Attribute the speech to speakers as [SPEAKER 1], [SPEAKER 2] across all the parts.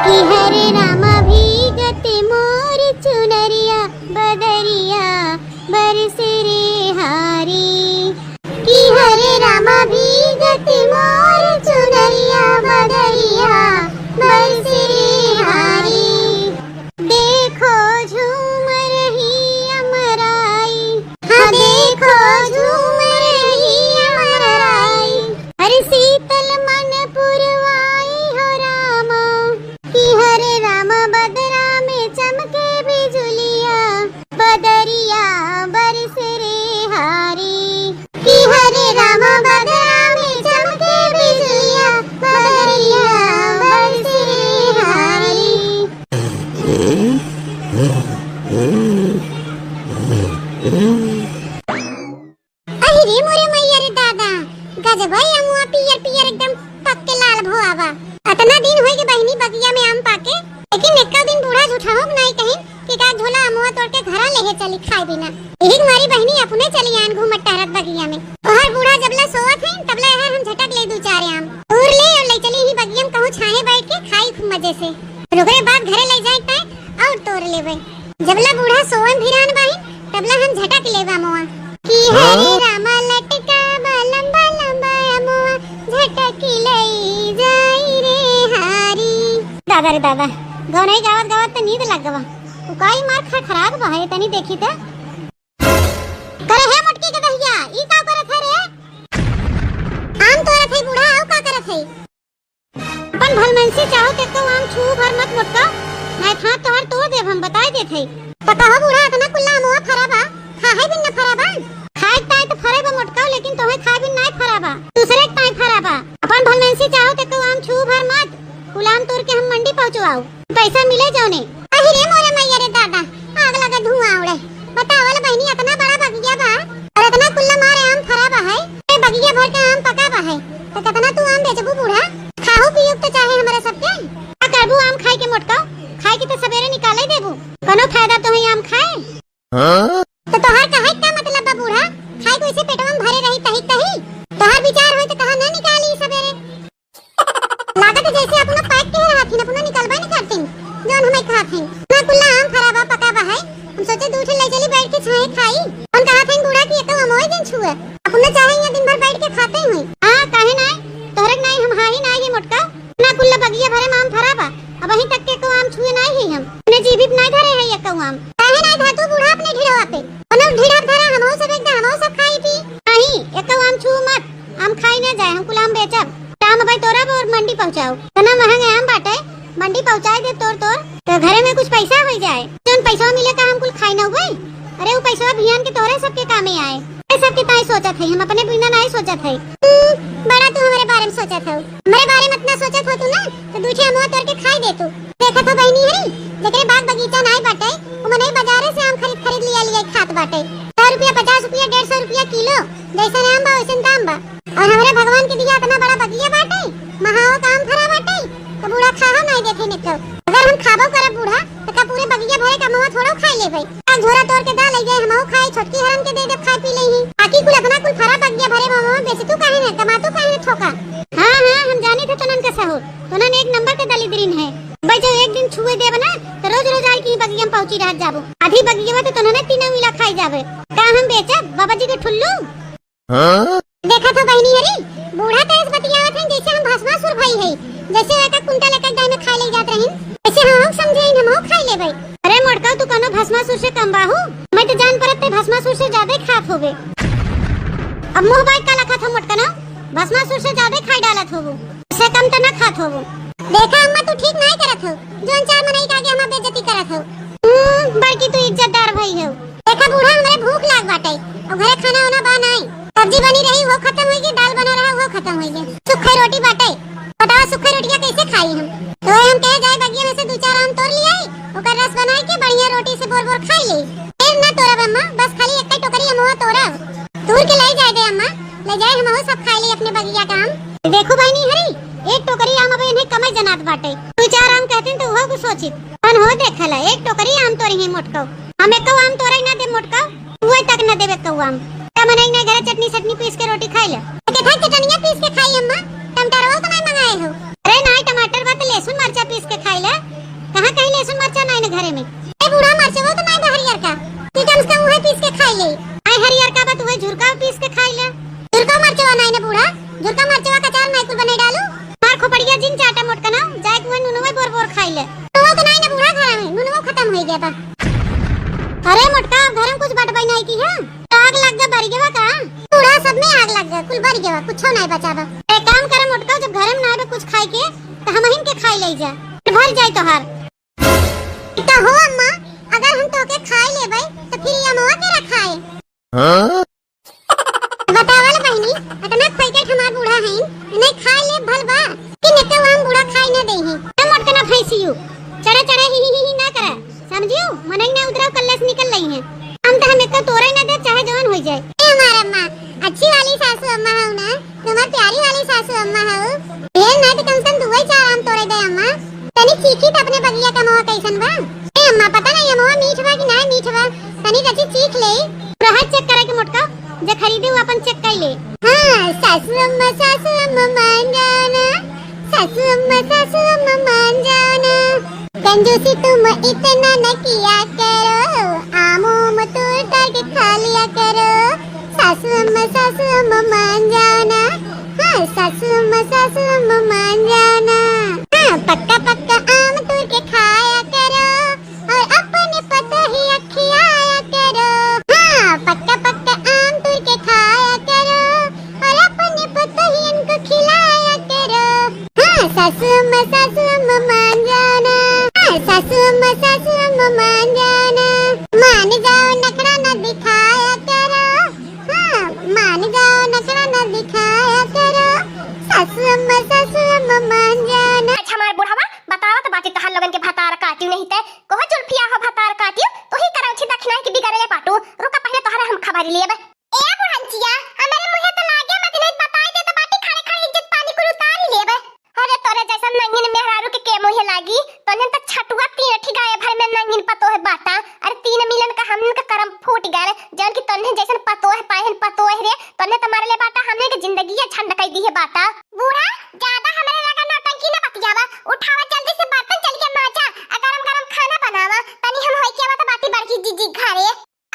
[SPEAKER 1] कि हरे राम भीगत मोर चुनरिया बदरिया बरसे रे हारी। कि हरे राम भीगत मोर चुनरिया बदरिया बरसे रे हारी। देखो झूम रही अमराई, हाँ देखो झूम रही अमराई। हर शीतल मन पुरवाई हो रामा, कि हरे राम बदरा में चमके बिजुलिया बदरिया बरसे रे हारी। कि हरे राम बदरा में चमके बिजुलिया बदरिया बरसे रे हारी। अरे मोरे मैया रे दादा, गजब है अमुआ पियर पियर एकदम पक्के लाल भोआवा। अतना दिन होई के बहिनी बगिया में आम पाके, लेकिन एक दिन बूढ़ा झूठा हो नहीं कहीं कि का झोला अमुआ तोड़ के घरा लेके चली खाए बिना। यही हमारी बहिनी अपने चली आन घूमत टहरत बगिया में। और बूढ़ा जबला सोवत है तबला यार हम झटक ले दो चार आम और ले चली ही बगिया में कहूं छाए बैठ के खाई खूब मजे से। रोकरे बाद घरे ले जाए ताए और तोड़ लेवे। जबला बूढ़ा सोवन भिरान बाही तबला हम झटक लेवा मोआ, कि हरे रामा लटका लंबा लंबा अमुआ झटक लई जाई रे हारी। दादा रे दादा, गौनई गावत गावत त नींद लग गवा। उकाई मार खराब बा है तनी देखी त। करे है मटकी के दहिया ई का करत है रे? आम तोरत है बूढ़ा आउ का करत है? अपन भलमनसी चाहो ते को आम छू भर मत मोटका, नहीं था तोहर तोड़ देब हम बताई देत है। पता हो बूढ़ा इतना कुल्ला अमुआ फराबा खा है बिन न फराबा। खाए ताई तो फरे बा मोटका, लेकिन तोहे खाए बिन नहीं फराबा, दूसरे ताई फराबा। अपन भलमनसी चाहो ते को आम छू भर मत, गुलाम तोड़ के हम मंडी पहुंचवाओ, पैसा मिले जाने। अरे मोरे मैया रे दादा, आग लगा धुआं उड़े। बतावल बहनी इतना बड़ा बगिया बा और इतना कुल्ला मारे आम फराबा है, ए बगिया भर के आम पकाबा है, तो कितना तू आम बेचबू बूढ़ा? खाहू पियो तो चाहे हमारे सबके का करबू आम खाए के मोटका? खाए के तो सवेरे निकाले देबू, कोनो फायदा तो है आम खाए? तो तोहर कहे का मतलब बा बूढ़ा? खाए को इसे पेटवा में भरे रही तही तही, तोहर विचार होय तो कहा ना निकाली सवेरे। लागत जैसे अपना पैक के रहथिन अपना निकलबा नहीं करथिन जोन हमें खाथिन। ना कुल्ला आम खराबा पकाबा है, हम सोचे दूठे ले चली बैठ के छाए खाई। हम कहा थे बूढ़ा की तो हम ओए दिन छुए अपना चाहेंगे दिन भर बैठ के खाते हुए। हां काहे ना तोहरे नहीं हम हाई ना ये मोटका ना कुल्ला बगिया भरे में आम खराबा अब वहीं तक के को आम छुए नहीं है। हम ने जीवित नहीं धरे है ये को आम काहे ना धातु बूढ़ा अपने ढिड़वा पे ono ढिड़ा धरा हमो सब एकदम हमो सब खाई पी नहीं एक आम छू मत। आम खाई ना जाए हम कुलाम बेचब काम भाई तोरा और मंडी पहुंचाओ तना महंगे आम बाटे मंडी पहुंचाए दे तोर तो घरे में कुछ पैसा हो जाए। जोन पैसा मिले का हम कुल खाई ना हुए। अरे वो पैसा भियान के तोरे सबके कामे आए। ए सबके ताई सोचत है, हम अपने बिना नहीं सोचत है। बड़ा तू हमारे बारे में सोचत है, हमारे बारे में इतना सोचत हो तू ना तो दूठे अमुआ तोड़ के खाई दे तू। देखत हो बहनी हरी जेकरे बाग बगीचा नहीं बाटे वो मने बाजारे से आम खरीद लिया खात बाटे। 100 रुपया 50 रुपया 150 रुपया किलो जैसा आम बा वैसे दाम बा। और हमारे भगवान के दिया इतना बड़ा बगिया बाटे महाओ काम खरा बाटे तो बूढ़ा खाहा नहीं देखे ने तो। अगर हम खाबो करब बूढ़ा तो का पूरे बगिया भरे का मवा थोड़ा खा ले भाई। आ झोरा तोड़ के डाल ले जाए हमहु खाई छोटकी हरन के दे दे खाई पी लेही। आकी कुल इतना कुल फरा बगिया भरे मवा बेच तू काहे ने कमातू काहे ने ठोका। हां हम जानी थे तनन कैसा हो तनन एक नंबर के दली दरिन है भाई। जो एक दिन छुए देब ना तो रोज रोज आई की बगिया में पहुंची रह जाबो। आधी बगिया में तो तनन तीनों मिला खाई जाबे का हम बेचब बाबा जी के ठुल्लू। हां देखा तो बहनी हरी बूढ़ा तो इस बतियावत है जैसे हम भस्मासुर भाई है, जैसे एक कुंटल एक गाय में खाई ले जात रहिन ऐसे हम समझे हम खाई ले भाई। अरे मोटका तू कनो भस्मासुर से कम बाहू मैं तो जान परत भस्मासुर से ज्यादा खात होबे। अब मुंह बाई का लखत हो मोटका ना भस्मासुर से ज्यादा खाई डालत होबो से कम तो ना खात होबो। देखा अम्मा तू ठीक नहीं करत हो जोन चार मनई के आगे हम बेइज्जती करत हो। बड़की तू इज्जतदार भई हो। देखा बूढ़ा हमरे भूख लाग बाटे और घरे खाना होना बा नहीं सब्जी बनी रही वो खत्म होगी दाल बना रहा वो खत्म होगी सूखी रोटी बाटे बताओ सूखी रोटियां कैसे खाई हम। तो हम कहे जाए बगिया में से 2-4 आम तोड़ लिए ओकर रस बनाई के बढ़िया रोटी से बोर बोर खाई ले। फिर ना तोड़ब अम्मा बस खाली एक टोकरी अमुआ तोड़ब तोड़ के ले जाए दे अम्मा ले जाए हमहु सब खाई ले अपने बगिया का आम। देखो बहनी हरी एक टोकरी आम अब इन्हें कम जनात बाटे 2-4 आम कहते तो वो कुछ सोचित कौन हो देखला एक टोकरी आम तोड़ी है मोटका हम एक आम तोड़े ना दे मोटका वो तक ना देवे कौ आम मनई ने घरे चटनी पीस के रोटी खाई ले के था चटनिया पीस के खाई अम्मा टमाटर वो तो नहीं मंगाए हो। अरे नहीं टमाटर बात लहसुन मिर्चा पीस के खाई ले गया था। अरे मोटका घर में कुछ बट बनाई की है, आग लग गया बरी गया का पूरा सब में आग लग गया, कुल बरी गया, कुछ नहीं बचा बा। एक काम करे मोटका, जब घर में ना कुछ खाए के तो हम हिन के खाई ले जा, भर जाए तोहार तो हो अम्मा। अगर हम तो के खाई लेबै तो फिर ये अम्मा के रखाए हां बतावल बहनी, इतना पैकेट हमार बूढ़ा है नहीं खाई ले भल बा कि ने के हम बूढ़ा खाई ना देही। मोटका ना फैसियो चढ़े चढ़े ही ना करे, समझियो मनई ना उतरा कल्ले से निकल रही है। हम तो हमें तो तोरे ना दे चाहे जवान हो जाए। ए हमार अम्मा अच्छी वाली सासू अम्मा हो ना, तुम्हारी प्यारी वाली सासू अम्मा हो, ये नहीं तो कम से कम दुई चार आम तोड़े दे अम्मा। तनी चीखी तो अपने बगिया का मोह कैसन बा। ए अम्मा पता नहीं ये मोह मीठ बा कि ना मीठ बा, तनी रची चीख ले, रहत चेक करे के मोटका जे खरीदे वो अपन चेक कर ले। हां सासू अम्मा मान जाना, सासू अम्मा मान जाना, कंजूसी तुम इतना न किया करो, आमों में तोड़ के खा लिया करो, सासू अम्मा मान जाना। हाँ सासू अम्मा मान जाना। हाँ पक्का पक्का आम तोड़ के खाया करो और अपने पता ही खिलाया करो। हाँ पक्का पक्का आम तोड़ के खाया करो और अपने पता ही इनको खिलाया करो। हाँ सासू अम्मा मान जाना, सासू अम्मा मान जाना, मान जाओ नखरा न दिखाया करो। हाँ मान जाओ नखरा न दिखाया करो, सासू अम्मा मान जाना।
[SPEAKER 2] अच्छा हमार बुढ़ावा बतावा तो बाकी तहार लोगन के भतार काटियो नहीं ते कोहो जुल्फिया हो भतार काटियो तो ही कराउ छी दखना के बिगाड़ले पाटू। रुका पहले तोहरा हम खबर लेबे। ए बुढ़ंचिया हमारे मुंह तो लागे मत नहीं बताई दे तो बाटी खड़े खड़े इज्जत पानी को उतार ही लेबे। अरे तोरे जैसा नंगिन मेहरारू के मोहे लागी तोने त छटुआ तीन ठिगाए भर में नंगिन पतो है बाटा। अरे तीन मिलन का हमन का करम फूट गए जन की तोने जैसन पतो है पाहन पतो है रे तोने तुम्हारे ले बाटा हमने के जिंदगी ये छंड कई दी है बाटा। बूढ़ा ज्यादा हमरे लगा नौटंकी ना बतियावा, उठावा जल्दी से बर्तन चल के माचा गरम गरम खाना बनावा तनी हम होई के बात बाती बड़की जीजी घरे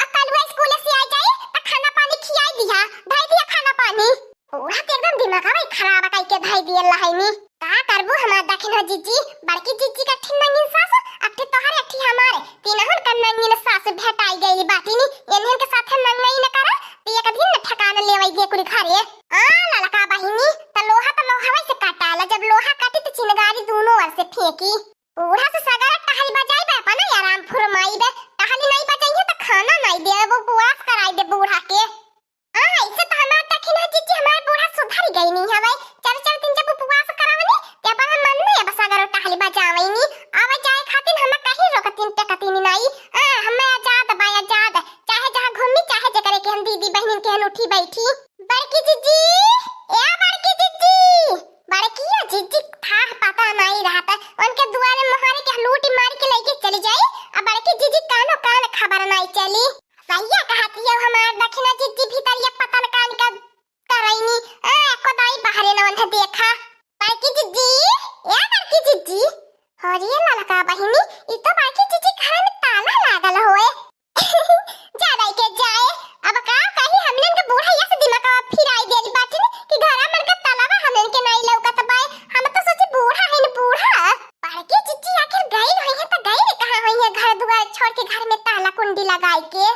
[SPEAKER 2] अकल हुआ स्कूल से आ जाए त खाना पानी खियाई दिया भाई दिया खाना पानी। बूढ़ा तो एकदम दिमाग है खराब कई के भाई दिए लहाईनी का करबू हमार दखिन हो जीजी बड़की जीजी का ठिन नंगिन सास अट्ठी तोहरे अट्ठी हमारे तीनहन का नंगिन सास भेटाई गई बाटीनी एनहन के साथ नंगई न करा ते एक दिन न ठकान लेवई दे कुड़ी घरे। आ ललका बहिनी त लोहा वैसे काटाला, जब लोहा काटी त चिनगारी दोनों ओर से फेंकी। बूढ़ा से सगरा टहल बजाई बे पना आराम फुरमाई बे टहल नहीं बजाइए त खाना नहीं दे वो बुआस कराई दे बूढ़ा के। आ ऐसे त हमार दखिन हो जीजी हमार बूढ़ा सुधर गई नहीं हवे चल चल दिन जब उपवास करावनी ते पर हम मन नहीं बस अगर टहल बजावईनी आवे जाए खातिर हम कहीं रोकतीन टकतीन नहीं। आ हम आजाद बा आजाद चाहे जहां घूमी चाहे जे करे के हम दीदी बहन के उठी बैठी। बड़की जीजी ए बड़की जीजी था पता नहीं रहता उनके दुआरे मोहारे के लूटी मार के लेके चली जाए। अब बड़की जीजी कानो कान खबर नहीं चली सैया कहती है हमार दखिना जीजी भीतर ये पता न कान का करैनी को दाई बाहरे न उन्हें देखा। बड़की जीजी ए बड़की जीजी हरी ललका बहिनी ई तो बड़की जीजी घर में ताला लागल होए जाए के जाए। अब का कहीं हमने के बूढ़ा ये से दिमाग फिर आई देली बाटी कि घरा मन का तालाबा हमने के नहीं लौकत बाय हम तो सोचे बूढ़ा है न बूढ़ा। बड़की जीजी आखिर गई होई है त गई कहां होई है घर दुआर छोड़ के घर में ताला कुंडी लगाई के।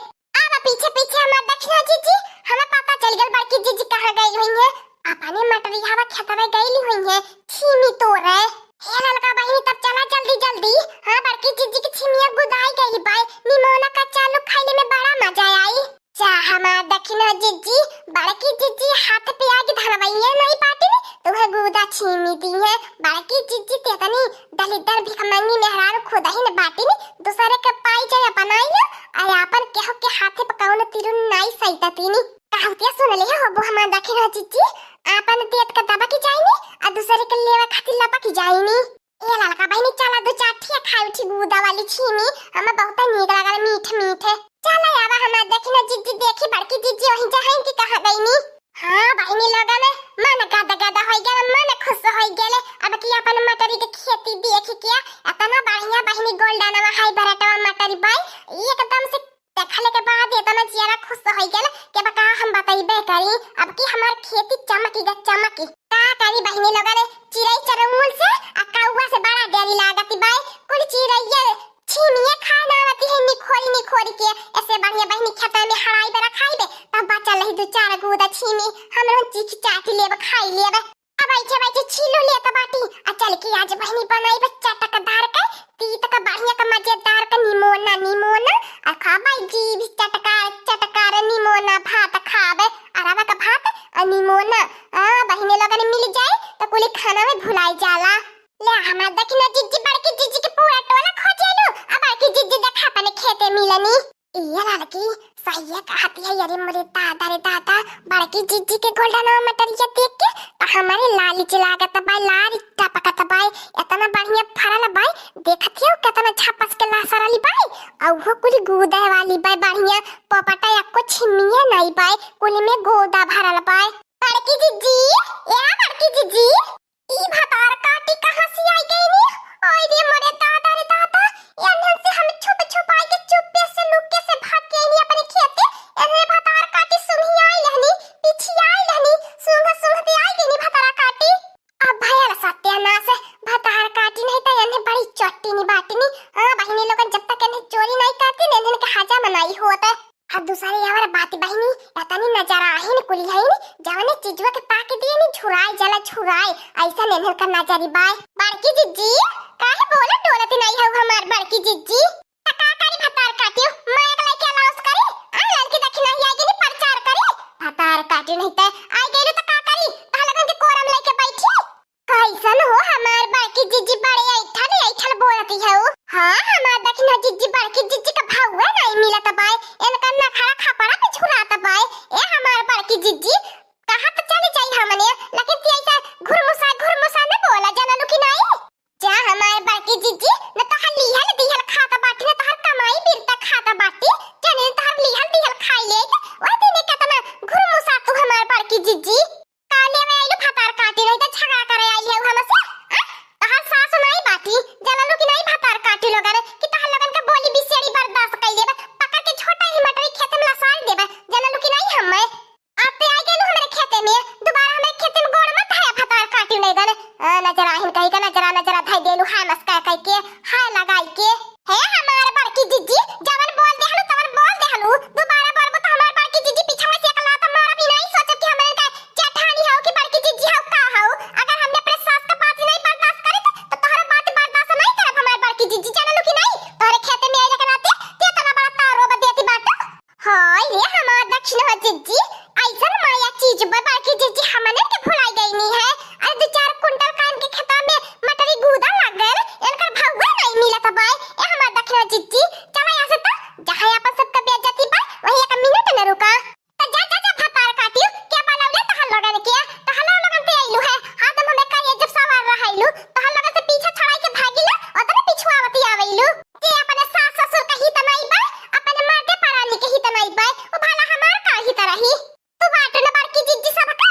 [SPEAKER 2] अब पीछे पीछे हमार दखिना जीजी हमें पता चल गल बड़की जीजी कहां गई हुई है। अपने मटरी हवा खेतवे गईली हुई है छीमी तोड़े। हे ललका बहिनी तब चला जल्दी जल्दी। हां बड़की जीजी की छीमिया गुदाई गई बाय निमोना का चालू खाने में बड़ा मजा आई। जा हमार दखिना जीजी बड़की जीजी हाथ पे आगे धरवई है नहीं पाटी तुम्हें गुदा छीमी दी है। बड़की जीजी तेतनी दलिदर भिखमंगी मेहरारू खुदा ही न बाटी दूसरे के पाई जाए अपनाई लो और अपन केहो के हाथे पकाउन तिरु नाई सईता तीनी कहतिया सुन ले हो वो हमार दखिना जीजी आपन पेट का दबा की जाईनी आ दूसरे के लेवा खातिर लपा की जाईनी। ए ललका बहिनी चला दो चाठिया खाई उठी गुदा वाली छीमी हमें बहुत नीक लागल मीठ मीठ। चला आवा हमार दखिना जीजी देखी बड़की जीजी वहीं जहां की कहां गईनी। हां बहिनी लगा में मन गादा गादा होई गेल मन खुश होई गेल अब की अपन मटरी के खेती देख के इतना बढ़िया बहिनी गोल्डन हाई बराटवा मटरी बाई एकदम से देखले के बाद इतना जियारा खुश होई गेल के बका हम बताइबे करी अब की हमार खेती चमकी का करी बहिनी लगा ने चिड़ै चरमुल से आ कौवा से बड़ा डरी लागती बाई कुल चिड़ैया छीमिए खाना फोड़ के ऐसे बढ़िया बहनी खेता में हराई बे रखाई बे तब बच्चा लही दो चार गुदा छीमी हमरो चीख चाटी लेब खाई लेब अब बैठे बैठे छीलो ले त बाटी आ चल के आज बहनी बनाई बच्चा टकदार का तीत का बढ़िया का मजेदार का निमोना निमोना आ खाबाई जी भी चटकार निमोना भात खाबे अरवा का भात आ निमोना आ बहने लोगन मिल जाए तो कुली खाना में भुलाई जाला ले हमरा दखना जिज्जी बड़की जिज्जी के पूरा टोला खोजेलो अब बड़की जिज्जी देखा तने खेते मिलनी ये लड़की सही कहती है अरे मोरे दादा रे दादा बड़की जिज्जी के गोल्डन मटरिया देख के तो हमारे लाली लागत बाई लारी टपकत बाई इतना बढ़िया फरल बाई देखत हो कितना छपस के लासरली बाई और वो कुली गोदा वाली बाई बढ़िया पपटा एको छिमिया नहीं बाई कुली में गोदा भरल बाई बड़की जिज्जी या बड़की जिज्जी ई भतार काटी कहां से आई गई नी ओए रे मोरे दादा रे दादा एनहन से हम छुप छुप आई के चुप्पे से लुक से भाग के नी अपने खेते एने भतार काटी सुही आई लहनी पीछे आई लहनी सुंघ दे आई गई नी भतार काटी अब भैया सत्यानाश है भतार काटी नहीं तो एने बड़ी चट्टी नी बाटनी हां बहिनी लोगन जब तक एने चोरी नहीं करती ने एने के हाजा मनाई होता अब दूसरी यावर बात बहिनी एतनी नजर आही ने कुली है नी जवने चीजवा के पाके दिए नी छुराई जला छुराई ऐसा नेहर का नजरी बाय बड़की जिज्जी काहे बोले डोलत नहीं है हमार बड़की जिज्जी का करी भतार काटियो मैं एक लइके अनाउंस करी आ लड़की देखी नहीं आएगी नी प्रचार करी भतार काटी नहीं ते आई गेलु तो का करी पहले के कोरम लेके बैठी कैसन हो हमार बड़की जिज्जी बड़े ऐठल बोलती है हां हमार देखना जिज्जी बड़की जिज्जी का भाव नहीं मिलत बाय इनका ना खड़ा खपड़ा पे छुराता बाय ए हमार बड़की जिज्जी कहां तो चली जाई हमने लेकिन ती ऐसा घुरमुसा न बोला जानलु कि नहीं जा हमार बड़की जिज्जी न तो हल दिहल खाता बाटी न तो हर कमाई बिरता खाता बाटी जने तो हर दिहल खाई ले ओ दिने केतना घुरमुसा तू हमार बड़की जिज्जी काले में आइलु फतार काटी नहीं तो झगड़ा करे आई है हमसे तहार सास नहीं बाटी जानलु कि नहीं फतार काटी लोगन कि तहार लोगन का बोली बिसेड़ी बर्दाश्त कर लेबे पकड़ के छोटा ही मटरी खेत में लसार देबे जानलु कि नहीं हमें आते आई गेलु हमरे खेते में दोबारा हमरे खेते में गोड़ मत है फतार काटी नहीं गने नजर आहिन कहीं का नजर धाई देलु हाय मस्का कह के हाय लगाई के हे हमार बड़की जिज्जी जवन बोल देहलु दोबारा बोलबो तो हमार बड़की जिज्जी पीछा से एकला त मारा भी नहीं सोचब कि हमरे का जेठानी हो कि बड़की जिज्जी हो का हो अगर हमने अपने सास का बात नहीं बर्दाश्त करे तो तोहरा बात बर्दाश्त नहीं करब हमार बड़की जिज्जी जानलु कि नहीं तोहरे खेते में आइले के नाते केतना बड़ा तारो बदेती बात हाय रे हमार दक्षिण हो जिज्जी ऐसन माया चीज बड़की जिज्जी हमने के भुलाई गई नहीं है अरे दो चार कुंटल कान के खेता में मटरी गुदा लग गए इनका भाव नहीं मिलत बाय ए हमार दक्षिण जिज्जी चला यहां से तो जहां अपन सबका बेइज्जती बा वही एक मिनट न रुका तो जा भतार काटियो के बोलौले तो हल लगन के तो हल लगन ते आइलु है हां हम का जब सवार रहइलु तो हल लगन से पीछे छड़ाई के भागिला और तने पिछुआवती आवेलु ते अपने सास ससुर का ही तनाई बा अपने माते परानी के ही तनाई बा ओ भला हमार का ही तरही तू बाट न बड़की जिज्जी सब का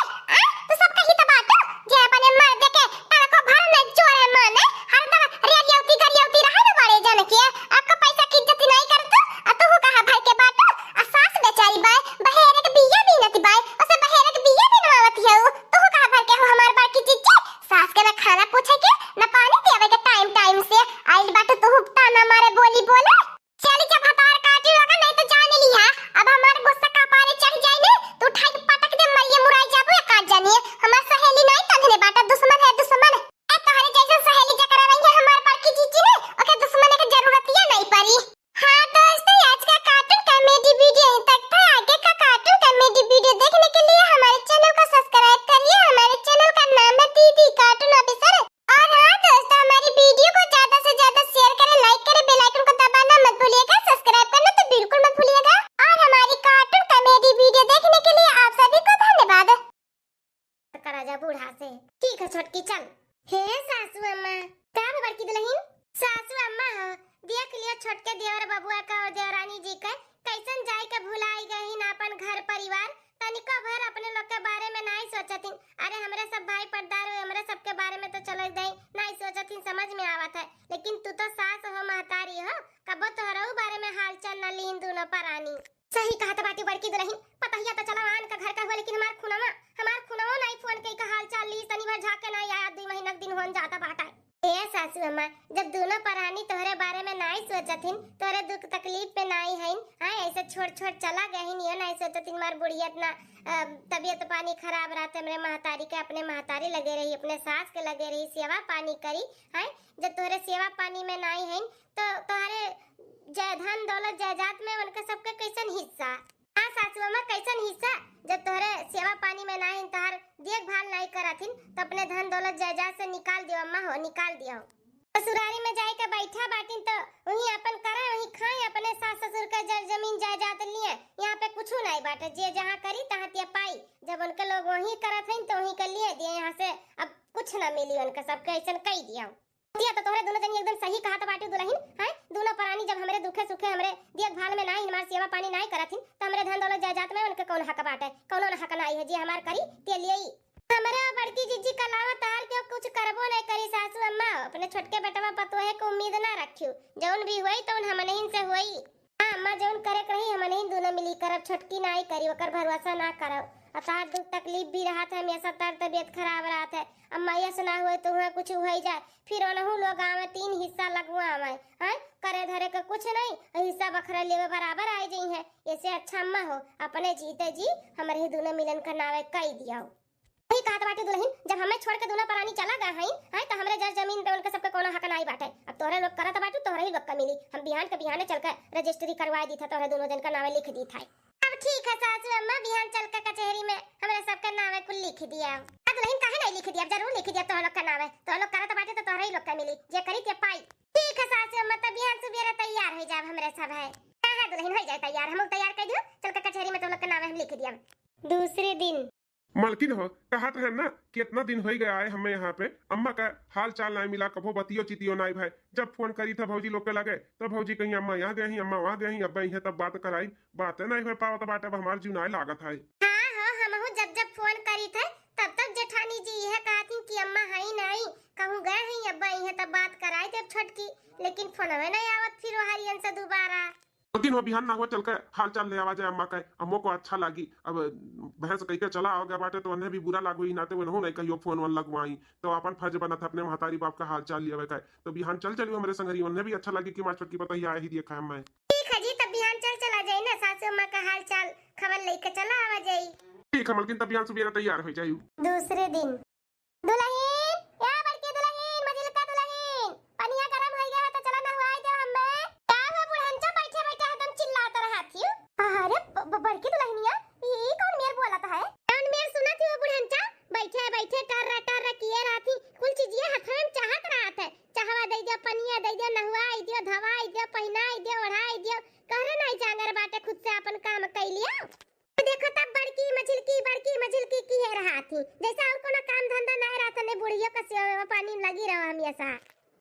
[SPEAKER 2] तू सब का ही त बाट जे अपने मार दे के तारा को भर न चोरे माने हर दम रेलियौती गरियौती रहे न बड़े जन के आपका पैसा की इज्जत नहीं करत आ तू कहा भाई के बाट आ सास बेचारी बा बहेरे के बिया भी नती बा उसे बहेरे के बिया भी नवावती है तू कहा भाई के हो हमार बड़की जिज्जी सास के ना खाना पूछे के ना पानी देवे के टाइम से आइल बाट तू हुक्ता ना मारे बोली बोले चली जा भतार काटी लगा नहीं तो जाने लिया अब हमार गुस्सा का पारे चढ़ जाए ने तू उठाई के पटक दे मरिए मुराई जाबू या काट जानी हमार सहेली नहीं तंधने बाटा दुश्मन है दुश्मन ए तोहरे जैसे सहेली जकरा रही है हमार बड़की जिज्जी ने ओके दुश्मन के जरूरत ही नहीं पड़ी हां दोस्तों आज का कार्टून कॉमेडी वीडियो यहीं तक था आगे का कार्टून कॉमेडी वीडियो देखने के लिए हमारे चैनल को सब्सक्राइब करिए हमारे चैनल का नाम है दीदी कार्टून ऑफिसर और हां दोस्तों हमारी वीडियो को ज्यादा से ज्यादा शेयर करें लाइक करें बेल आइकन को दबाना मत भूलिएगा सब्सक्राइब करना तो बिल्कुल मत भूलिएगा और हमारी कार्टून कॉमेडी वीडियो देखने के लिए आप सभी को धन्यवाद करा जा बूढ़ा से ठीक है छोटकी चल हे सासू अम्मा का बड़की दुल्हन सासू अम्मा हो देख लिया छोटके देवर बबुआ का और देवरानी जी का कैसन जाय के भुलाई गई ना अपन घर परिवार तनिको भर अपने लोग के बारे में नहीं सोचतिन अरे हमरे सब भाई पर्दार हो हमरे सब के बारे में तो चलो नहीं सोचतिन समझ में आवत है लेकिन तू तो सास हो महतारी हो कब तोहरा बारे में हाल चाल न लीन दोनों परानी सही कहा तो बाटी बड़की दुल्हन पता ही तो चला आन का घर का हुआ लेकिन हमार खुनवा नहीं फोन के का हाल चाल ली शनिवार झाके नहीं आया 2 महीना दिन होन जाता बाटा ए सासू अम्मा, जब दोनों परानी तोहरे बारे में नहीं सोचथिन, तोहरे दुख तकलीफ पे नहीं हईन, हां ऐसे छोड़ छोड़ चला गहिन, ये नहीं सोचथिन मार बुढ़िया इतना तबीयत पानी खराब रहते हमरे महतारी के, अपने महतारी लगे रही, अपने सास के लगे रही, सेवा पानी करी, हां जब तोहरे सेवा पानी में नहीं हईन तो तोहरे धन दौलत जायदाद में उनके सबके कैसन हिस्सा? हाँ सासू अम्मा, कैसन हिस्सा? जब तोहरे सेवा पानी में नहीं तोहर देखभाल नहीं करथिन तो अपने धन दौलत जायदाद से निकाल दियो अम्मा हो, निकाल दियो। ससुरारी में जाए के बैठा बाटिन तो वही अपन करे वही खाए, अपने सास ससुर का जमीन जायदाद लिए, यहाँ पे कुछ नहीं बाटे, जे जहाँ करी तहाँ ते पाई, जब उनके लोग वही करत हईन तो वही के लिए दिए, यहाँ से अब कुछ न मिली उनके सबके, ऐसा कही दिया दिया तो तोहरे दोनों जनी एकदम सही कहा तो बाटी दुल्हन, हैं दोनों परानी जब हमरे दुखे सुखे हमरे देखभाल में नहीं, हमार सेवा पानी नहीं करथिन तो हमरे धन दौलत जायदाद में उनके कौन हक बाटे? कौनो न हक नहीं है, जे हमार करी ते लिए हमरा बड़की जीजी कलावा तार के कुछ करबो नहीं करी सासू अम्मा, अपने छोटके बेटवा पतोहे को उम्मीद ना रखियो, जौन भी होई तो हमनहिन से होई। हां अम्मा, जौन करे रही हमनहिन दोनों मिली करब, छोटकी नहीं करी, ओकर भरोसा ना करब। तार दुख तकलीफ भी रहा था, हमेशा तार तबीयत खराब रहा था, अम्मा ये सुना हुए तो हुआ कुछ हो जाए, फिर ओनहु लोग आवे 3 हिस्सा लगवा आवे, हैं करे धरे के कुछ नहीं, हिस्सा बखरा लेवे बराबर आ जाई है, ऐसे अच्छा अम्मा हो अपने जीते जी हमरे ही दोनों मिलन का नावे कई दिया हो। वही कहत बाटी दुल्हन, जब हमें छोड़ के दोनों परानी चला गए हैं, हैं तो हमरे जर जमीन पे उनके सबके कोनो हक नहीं बाटे, अब तोहरे लोग करत बाटू तोहरे ही लोग का मिली, हम बिहान के बिहाने चल के रजिस्ट्री करवा दी था, तोहरे दोनों जन का नावे लिख दी था। अब ठीक है सासू अम्मा, बिहान चल के कचहरी में हमरे सबका नावे कुल लिख दिया। अब दुल्हन काहे नहीं लिख दिया? जरूर लिख दिया, तोहरे लोग का नावे, तोहरे लोग करत बाटे तो तोहरे ही लोग का मिली, जे करी ते पाई। ठीक है सासू अम्मा, तब बिहान सुबेरे तैयार हो जाब हमरे सब है। हां दुल्हन हो जाए तैयार, हम तैयार कर दियो, चल के कचहरी में तोहरे लोग का नावे हम लिख दिया। दूसरे दिन
[SPEAKER 3] मालकिन हो कहत है ना कितना दिन हो गया है हमें यहाँ पे, अम्मा का हाल चाल नहीं मिला, कभो बतियो चितियो नहीं भाई, जब फोन करी था भौजी लोग के लगे तो भौजी कहीं अम्मा यहाँ गए, अम्मा वहाँ गए, अब है तब बात कराई, बात नहीं हो पावत बाटे, अब हमार जीव नहीं लागत है।
[SPEAKER 2] हाँ हम जब फोन करी थे तब तक जेठानी जी यह कहती कि अम्मा है नहीं, कहूँ गए हैं अब है तब बात कराई जब छोटकी, लेकिन फोन में नहीं आवत फिर हरियन से दोबारा।
[SPEAKER 3] लेकिन वो बिहान ना हुआ चल के हाल चाल ले आवा जाए अम्मा का, अम्मो को अच्छा लगी, अब भैंस कही के चला हो गया बाटे तो उन्हें भी बुरा लागू ही नाते वो नहीं कहियो फोन वन लगवाई, तो अपन फर्ज बना था अपने महतारी बाप का हाल चाल लिया, तो बिहान चल चलियो हमारे संगरी, उन्हें भी अच्छा लगी कि मार छोटकी पता ही आए ही देखा है मैं।
[SPEAKER 2] ठीक है जी, तब बिहान चला जाए ना, सासू अम्मा का हाल चाल खबर लेके चला आवा जाई।
[SPEAKER 3] ठीक है मलकिन, तब बिहान सुबेरा तैयार हो जाइयो।
[SPEAKER 2] दूसरे दिन दुल्हन, या बड़की दुल्हन, मजिलका दुल्हन, पनिया गरम हो गया है तो चला नहवाई दे हमें। क्या हुआ बुढ़हनचा बैठे बैठे एकदम चिल्लाता रहा थी? अरे बड़की दुल्हनिया, ये कौन मेर बोलता है? कौन मेर सुना थी वो बुढ़हनचा बैठे बैठे टर किए रहा थी, कुल चीजिए हाथ में चाहत रहा था, चाहवा दे दियो, पनिया दे दियो, नहवाई दियो, धवाई दियो, पहनाई दियो, ओढ़ाई दियो, कहरे नहीं जांगर बाटे खुद से अपन काम कर लिया। देखो तब बड़की मझिलकी की है रहा थी, जैसा और कोनो काम धंधा नहीं रहा था, ने बुढ़िया का सेवा पानी लगी रहा हमेशा।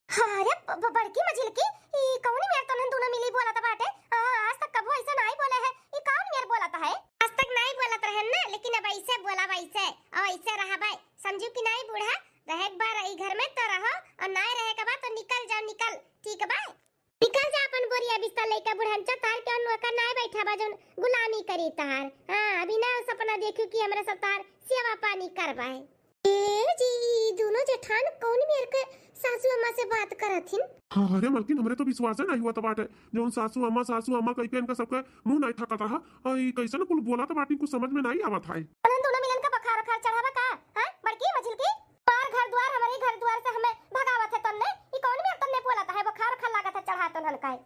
[SPEAKER 2] अरे बड़की मझिलकी, ये कौन मेरे तो दोनों मिली बोला था बाटे, आज तक कबो ऐसा नहीं बोले है, ये कौन मेरे बोला था है? आज तक नहीं बोला था है ना, लेकिन अब ऐसे बोला वैसे और ऐसे रहा भाई, समझू कि नहीं बूढ़ा, रहे एक बार ई घर में तो रहो और नहीं रहे के बाद तो निकल जाओ, निकल, ठीक है भाई, निकल जा अपन बोरिया बिस्तर लेके बुढ़नचा, तार के नौकर नहीं बैठा बा जोन गुलामी करी तार। हां अभी ना सपना देखू कि हमरा सब तार सेवा पानी करवाए। ए जी दोनों जेठान कौन मेरे के सासू अम्मा से बात करथिन?
[SPEAKER 3] अरे मलकिन हमरे तो विश्वास नहीं हुआ तो बाटे, जो सासू अम्मा कह के इनका सबका मुंह नहीं थकत रहा, और कैसे ना कुल बोला तो बाटी कुछ समझ में नहीं आवत है।
[SPEAKER 2] दोनों मिलन का बखार चढ़ावा का? हां बड़की मझिलकी, पार घर द्वार हमारे घर द्वार से हमें भगावत है तन्ने, ई कौन मेरे तन्ने बोलता है बुखार खा लागत है चढ़ा तन हलकाए।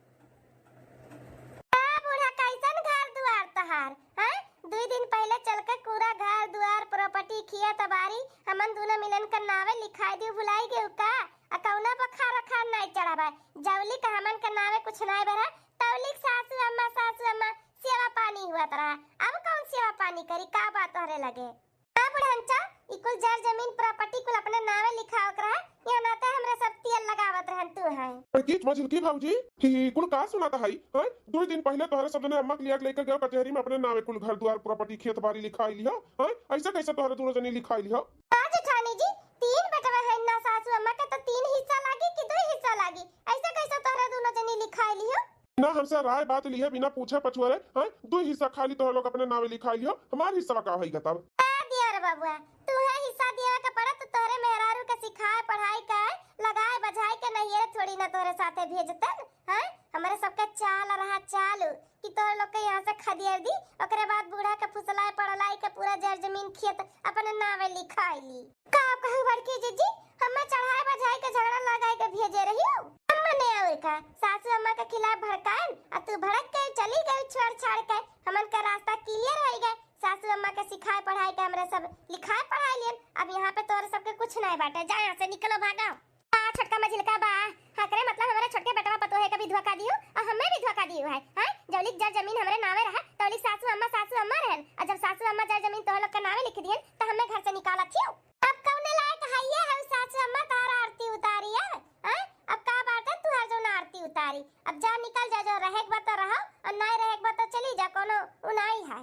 [SPEAKER 2] आ बूढ़ा कैसन घर द्वार तहार, हैं 2 दिन पहले चल के पूरा घर द्वार प्रॉपर्टी किया तबारी हमन दोनों मिलन का नावे लिखाई दी, भुलाई गए का अकौना बुखार खा नहीं चढ़ावा, जवली का हमन का नावे कुछ नहीं भरा, तौलिक सासू अम्मा सेवा पानी हुआ तरह, अब कौन सेवा पानी करी, का बात तोहरे लगे? हां बुढ़नचा, इकुल जर जमीन प्रॉपर्टी कुल अपने नावे लिखाव करा, या नाते हमरे सब तेल लगावत रहन तू है।
[SPEAKER 3] की मझिलकी भौजी ही कुल का सुनाता है? 2 दिन पहले तोहरे सब ने अम्मा के लिया लेकर गए कचहरी में, अपने नावे कुल घर द्वार प्रॉपर्टी खेत बाड़ी लिखाई लिया, ऐसा कैसे तोहरे दोनों जनी लिखाई लिया?
[SPEAKER 2] हां जेठानी जी, 3 बेटवा है ना सासू अम्मा के, तो 3 हिस्सा लागी कि 2 हिस्सा लागी, ऐसा कैसे तोहरे दोनों जनी लिखाई लियो?
[SPEAKER 3] ना हमसे राय बात ली है बिना पूछे पछुआरे, 2 हिस्सा खाली तोहरे लोग अपने नावे लिखाई लियो, हमार हिस्सा का होई तब?
[SPEAKER 2] दिया रे बाबूआ, तू है हिस्सा दिया के पड़ा तो तोरे मेहरारू के सिखाए पढ़ाई का लगाए रहते तोरे साथे भेजतन। हैं हमारे सबका चाल रहा चालू कि तोर लोग के यहाँ से खदियर दी, ओकरे बाद बूढ़ा के फुसलाए पड़लाई के पूरा जर जमीन खेत अपन नावे लिखाईली। का कहू बड़की जीजी, हम्मे चढ़ाई बजाई के झगड़ा लगाई के भेजे रही हो। अम्मा ने और का सासू अम्मा के खिलाफ भड़कान आ तू भड़क के चली गई छोड़ छाड़ के, हमन का रास्ता क्लियर हो गए। सासू अम्मा के सिखाए पढ़ाई के हमरे सब लिखाए पढ़ाई लियन। अब यहाँ पे तोर सबके कुछ नहीं बाटे, जा यहाँ से निकलो भागो। छोटका मझिलका बा हकरे मतलब हमारे छोटके बेटवा पतो है कभी धोखा दियो और हमें भी धोखा दियो है। हैं जौलिक जर जमीन हमरे नावे रहे तौलिक सासू अम्मा रहन, और जब सासू अम्मा जर जमीन तो लोग के नावे लिख दियन तो हमें घर से निकाला थियो। अब कौने लायक हइये हम सासू अम्मा तारा आरती उतारी है। हैं अब का बात है तू हर जो आरती उतारी, अब जा निकल जा, जो रहेक बा तो रहो और नहीं रहेक बा तो चली जा, कोनो उनाई है।